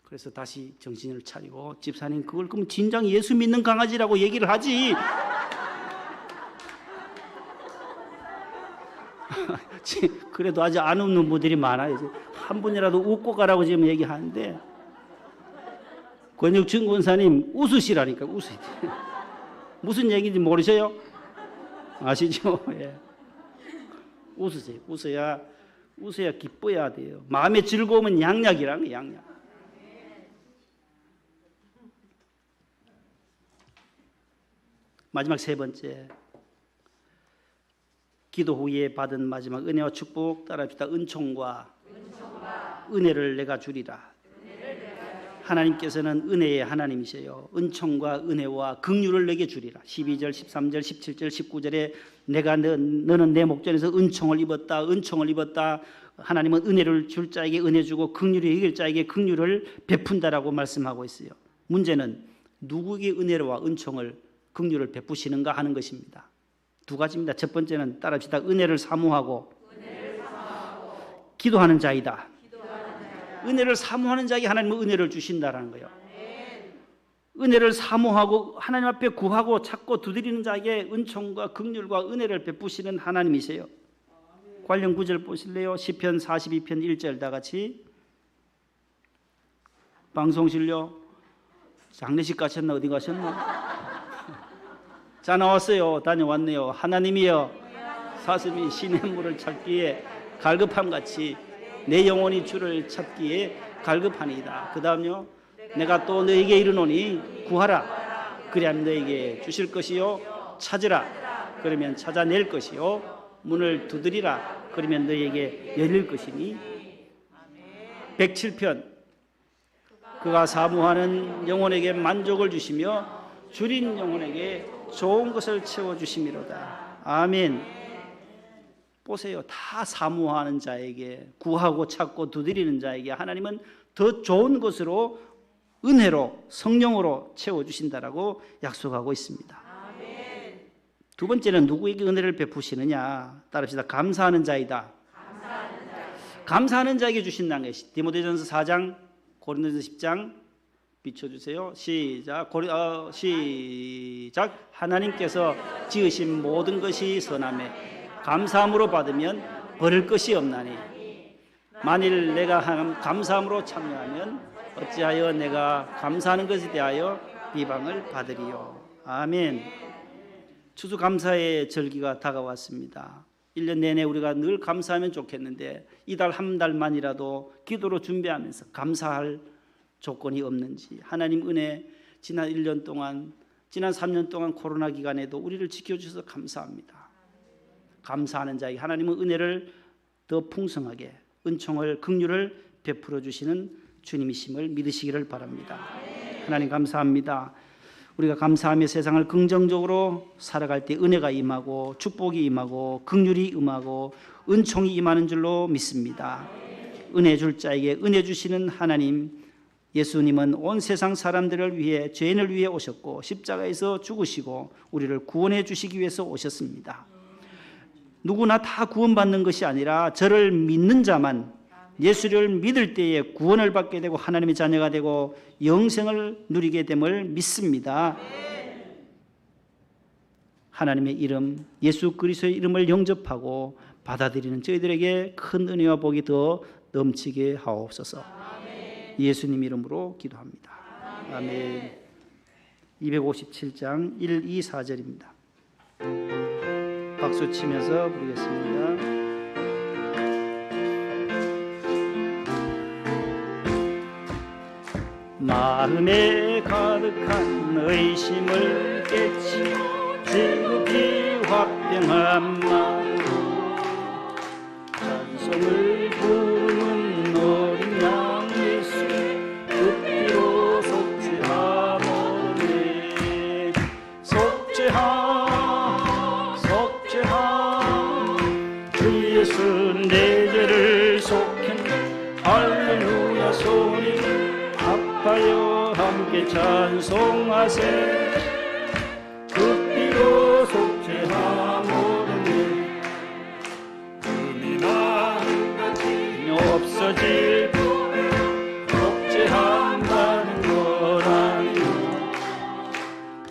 그래서 다시 정신을 차리고 집사님 그걸 그럼 진작 예수 믿는 강아지라고 얘기를 하지. 그래도 아직 안 웃는 분들이 많아요. 한 분이라도 웃고 가라고 지금 얘기하는데 권혁준 권사님 웃으시라니까. 웃으세요. 무슨 얘기인지 모르셔요? 아시죠? 예. 웃으세요. 웃어야 기뻐야 돼요. 마음의 즐거움은 양약이라는 거예요. 양약. 마지막 세 번째, 기도 후에 받은 마지막 은혜와 축복 따라합시다. 은총과 은혜를 내가 주리라. 하나님께서는 은혜의 하나님이세요. 은총과 은혜와 긍휼을 내게 주리라. 12절, 13절, 17절, 19절에 내가 너는 내 목전에서 은총을 입었다. 은총을 입었다. 하나님은 은혜를 줄 자에게 은혜 주고 긍휼을 여길 자에게 긍휼을 베푼다라고 말씀하고 있어요. 문제는 누구에게 은혜와 은총을 긍휼을 베푸시는가 하는 것입니다. 두 가지입니다. 첫 번째는 따라합시다. 은혜를 사모하고 기도하는 자이다. 은혜를 사모하는 자에게 하나님은 은혜를 주신다라는 거예요. 은혜를 사모하고 하나님 앞에 구하고 찾고 두드리는 자에게 은총과 긍휼과 은혜를 베푸시는 하나님이세요. 관련 구절 보실래요? 시편 42편 1절 다 같이. 방송실요? 장례식 가셨나 어디 가셨나? 자 나왔어요. 다녀왔네요. 하나님이여 사슴이 시냇물을 찾기에 갈급함같이 내 영혼이 주를 찾기에 갈급하니이다. 그 다음요. 내가 또 너에게 이르노니 구하라. 그리하면 너에게 주실 것이요. 찾으라. 그러면 찾아낼 것이요. 문을 두드리라. 그러면 너에게 열릴 것이니. 107편 그가 사모하는 영혼에게 만족을 주시며 줄인 영혼에게 좋은 것을 채워주심이로다. 아멘. 보세요. 다 사모하는 자에게 구하고 찾고 두드리는 자에게 하나님은 더 좋은 것으로 은혜로 성령으로 채워주신다라고 약속하고 있습니다. 아멘. 두 번째는 누구에게 은혜를 베푸시느냐. 따릅시다. 감사하는 자이다. 감사하는 자에게 주신다는 것이 디모데전서 4장 고린도전서 10장 비춰주세요. 시작. 시작. 하나님께서 지으신 모든 것이 선하매 감사함으로 받으면 버릴 것이 없나니 만일 내가 감사함으로 참여하면 어찌하여 내가 감사하는 것에 대하여 비방을 받으리요. 아멘. 추수감사의 절기가 다가왔습니다. 1년 내내 우리가 늘 감사하면 좋겠는데 이달 한 달만이라도 기도로 준비하면서 감사할 조건이 없는지. 하나님 은혜 지난 1년 동안 지난 3년 동안 코로나 기간에도 우리를 지켜주셔서 감사합니다. 감사하는 자에게 하나님은 은혜를 더 풍성하게 은총을 긍휼을 베풀어 주시는 주님이심을 믿으시기를 바랍니다. 하나님 감사합니다. 우리가 감사하며 세상을 긍정적으로 살아갈 때 은혜가 임하고 축복이 임하고 긍휼이 임하고 은총이 임하는 줄로 믿습니다. 은혜 줄 자에게 은혜 주시는 하나님, 예수님은 온 세상 사람들을 위해 죄인을 위해 오셨고 십자가에서 죽으시고 우리를 구원해 주시기 위해서 오셨습니다. 누구나 다 구원받는 것이 아니라 저를 믿는 자만 예수를 믿을 때에 구원을 받게 되고 하나님의 자녀가 되고 영생을 누리게 됨을 믿습니다. 하나님의 이름, 예수 그리스도의 이름을 영접하고 받아들이는 저희들에게 큰 은혜와 복이 더 넘치게 하옵소서. 예수님 이름으로 기도합니다. 아멘. 257장 1, 2, 4절입니다. 박수 치면서 부르겠습니다. 마음에 가득한 의심을 깨치고 즐겁게 화평한 마음으로 찬송을 부르는 어린 양 예수 그 피로 속죄하오네. 속죄하 주 예수 내 죄를 속했네. 할렐루야 소리 아파요 함께 찬송하세. 그 피로 속죄하오네. 금이 나는 것이 없어질 속죄한다는 걸 아니요.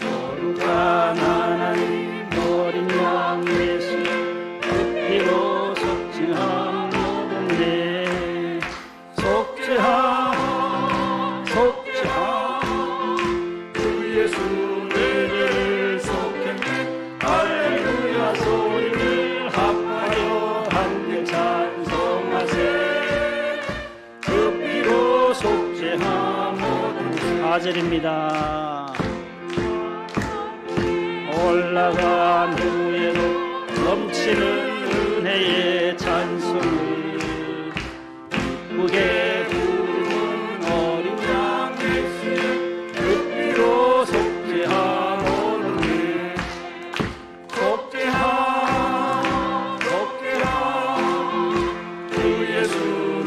거룩한 하나님 어린 양 예수 그 피로 속죄하오네. 속죄하 주 예수 내 죄를 속했네. 할렐루야 소리를 합하여 함께 찬송하세. 그 피로 속죄하오네. 4절입니다. 올라간 후에도 넘치는 은혜의 찬송을 기쁘게 부르는 어린 양 예수 그 피로 속죄하오네. 속죄하 주 예수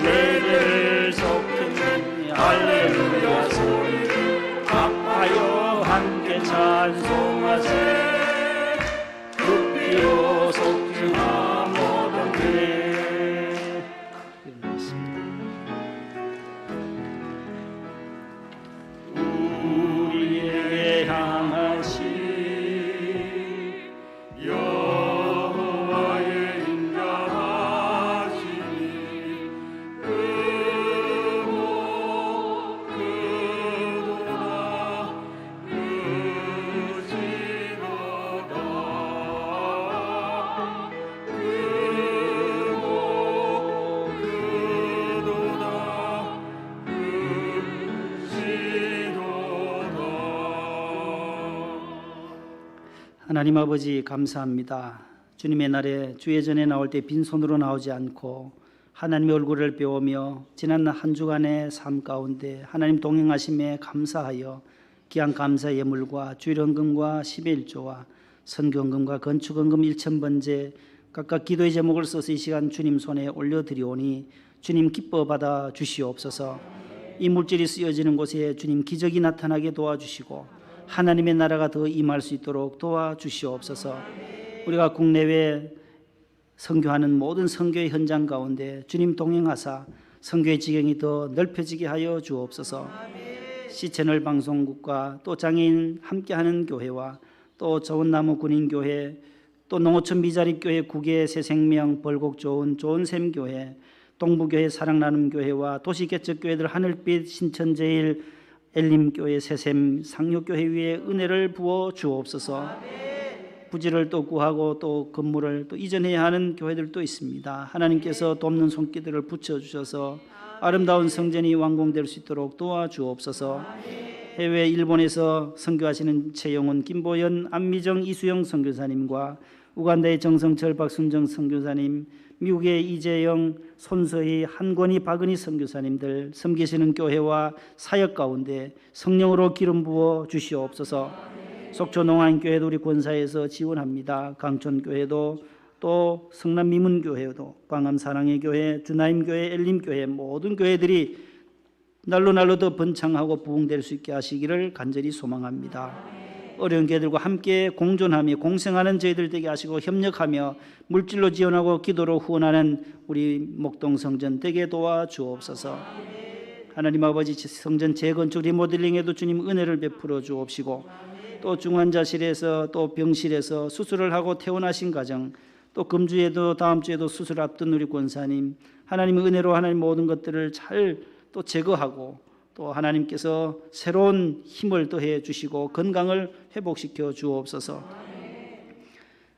내 죄를 속했네. 할렐루야 소리를 합하여 함께 찬송하세. 그 피로 속죄하오네. 우리에게 향하신 여호와의 인자하시니 그도 그도다 그지도다 하나님 아버지 감사합니다. 주님의 날에 주의 전에 나올 때 빈손으로 나오지 않고 하나님의 얼굴을 배우며 지난 한 주간의 삶 가운데 하나님 동행하심에 감사하여 귀한 감사 예물과 주일헌금과 11조와 선교헌금과 건축헌금 1,000번제 각각 기도의 제목을 써서 이 시간 주님 손에 올려드리오니 주님 기뻐 받아 주시옵소서. 이 물질이 쓰여지는 곳에 주님 기적이 나타나게 도와주시고 하나님의 나라가 더 임할 수 있도록 도와주시옵소서. 우리가 국내외 선교하는 모든 선교의 현장 가운데 주님 동행하사 선교의 지경이 더 넓혀지게 하여 주옵소서. 시채널 방송국과 또 장애인 함께하는 교회와 또 저원나무 군인교회 또 농어촌 미자립교회 국외 새생명 벌곡 좋은 샘교회 동부교회 사랑나눔교회와 도시개척교회들 하늘빛 신천제일 엘림교회 새샘 상륙교회 위에 은혜를 부어 주옵소서. 부지를 또 구하고 또 건물을 또 이전해야 하는 교회들도 있습니다. 하나님께서 돕는 손길들을 붙여주셔서 아름다운 성전이 완공될 수 있도록 도와주옵소서. 해외 일본에서 선교하시는 최영훈, 김보연, 안미정, 이수영 선교사님과 우간다의 정성철, 박순정 선교사님, 미국의 이재영, 손서희, 한권희, 박은희 선교사님들 섬기시는 교회와 사역 가운데 성령으로 기름 부어 주시옵소서. 속초 농안교회도 우리 권사에서 지원합니다. 강촌교회도 또 성남 미문교회도 광암 사랑의 교회, 주나임교회, 엘림교회 모든 교회들이 날로 더 번창하고 부흥될 수 있게 하시기를 간절히 소망합니다. 어려운 개들과 함께 공존하며 공생하는 저희들 되게 하시고 협력하며 물질로 지원하고 기도로 후원하는 우리 목동성전 되게 도와주옵소서. 하나님 아버지 성전 재건축 리모델링에도 주님 은혜를 베풀어 주옵시고 또 중환자실에서 또 병실에서 수술을 하고 퇴원하신 가정 또 금주에도 다음 주에도 수술 앞둔 우리 권사님 하나님의 은혜로 하나님 모든 것들을 잘 또 제거하고 또 하나님께서 새로운 힘을 더해 주시고 건강을 회복시켜 주옵소서.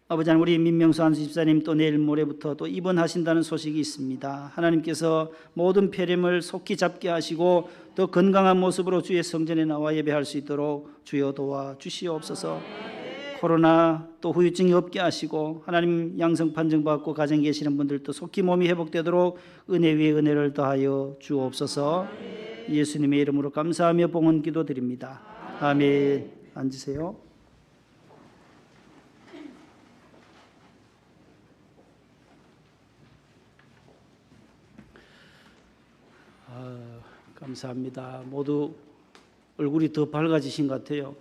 아버지 하나님 우리 민명수 한수 집사님 또 내일 모레부터 또 입원하신다는 소식이 있습니다. 하나님께서 모든 폐렴을 속히 잡게 하시고 더 건강한 모습으로 주의 성전에 나와 예배할 수 있도록 주여 도와 주시옵소서. 코로나 또 후유증이 없게 하시고 하나님 양성 판정받고 가정에 계시는 분들도 속히 몸이 회복되도록 은혜 위에 은혜를 더하여 주옵소서. 예수님의 이름으로 감사하며 봉헌 기도드립니다. 아멘. 앉으세요. 감사합니다. 모두 얼굴이 더 밝아지신 것 같아요.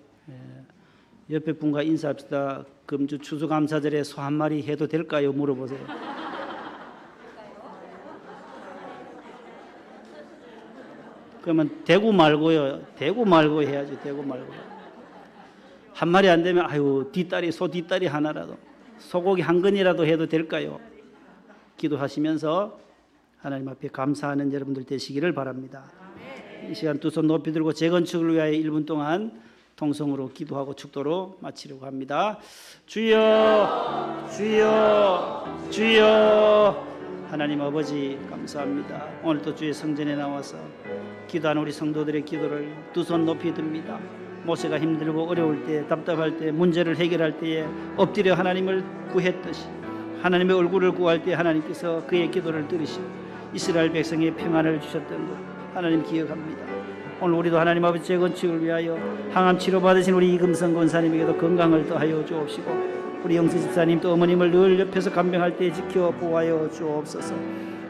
옆에 분과 인사합시다. 금주 추수감사절에 소 한 마리 해도 될까요? 물어보세요. 그러면 대구 말고요. 대구 말고 해야죠. 대구 말고. 한 마리 안 되면 아유 뒷다리 소 뒷다리 하나라도 소고기 한 근이라도 해도 될까요? 기도하시면서 하나님 앞에 감사하는 여러분들 되시기를 바랍니다. 이 시간 두 손 높이 들고 재건축을 위하여 1분 동안 통성으로 기도하고 축도로 마치려고 합니다. 주여 주여 주여 하나님 아버지 감사합니다. 오늘도 주의 성전에 나와서 기도하는 우리 성도들의 기도를 두 손 높이 듭니다. 모세가 힘들고 어려울 때 답답할 때 문제를 해결할 때에 엎드려 하나님을 구했듯이 하나님의 얼굴을 구할 때 하나님께서 그의 기도를 들으시고 이스라엘 백성의 평안을 주셨던 것 하나님 기억합니다. 오늘 우리도 하나님 아버지 재건축을 위하여 항암 치료 받으신 우리 이금성 권사님에게도 건강을 더하여 주옵시고 우리 영수 집사님 또 어머님을 늘 옆에서 간병할 때 지켜 보호하여 주옵소서.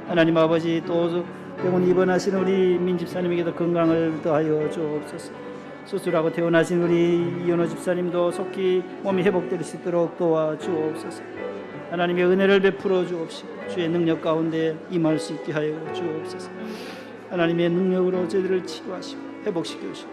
하나님 아버지 또 병원 입원하신 우리 민 집사님에게도 건강을 더하여 주옵소서. 수술하고 퇴원하신 우리 이현호 집사님도 속히 몸이 회복될 수 있도록 도와주옵소서. 하나님의 은혜를 베풀어 주옵시고 주의 능력 가운데 임할 수 있게 하여 주옵소서. 하나님의 능력으로 저희들을 치유하시고 회복시켜 주시고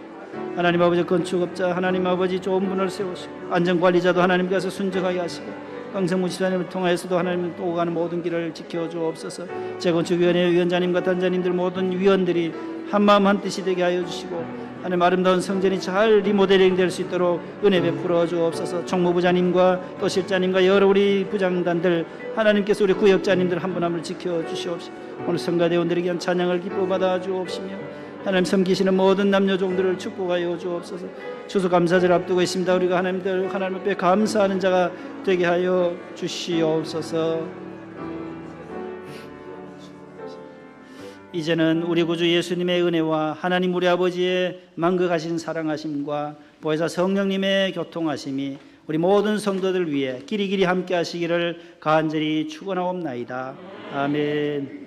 하나님 아버지 건축업자 하나님 아버지 좋은 분을 세우시고 안전관리자도 하나님께서 순종하게 하시고 강성무 집사님을 통하여서도 하나님 또 오가는 모든 길을 지켜주옵소서. 재건축위원회 위원장님과 단장님들 모든 위원들이 한마음 한뜻이 되게 하여 주시고 하나님 아름다운 성전이 잘 리모델링 될 수 있도록 은혜 베풀어 주옵소서. 총무부장님과 또 실장님과 여러 우리 부장단들 하나님께서 우리 구역장님들 한 분 한 분 지켜주시옵시고 오늘 성가대원들에게 한 찬양을 기뻐 받아 주옵시며 하나님 섬기시는 모든 남녀 종들을 축복하여 주옵소서. 추수감사절 앞두고 있습니다. 우리가 하나님 앞에 감사하는 자가 되게 하여 주시옵소서. 이제는 우리 구주 예수님의 은혜와 하나님 우리 아버지의 만극하신 사랑하심과 보혜사 성령님의 교통하심이 우리 모든 성도들 위해 길이길이 함께 하시기를 간절히 축원하옵나이다. 아멘.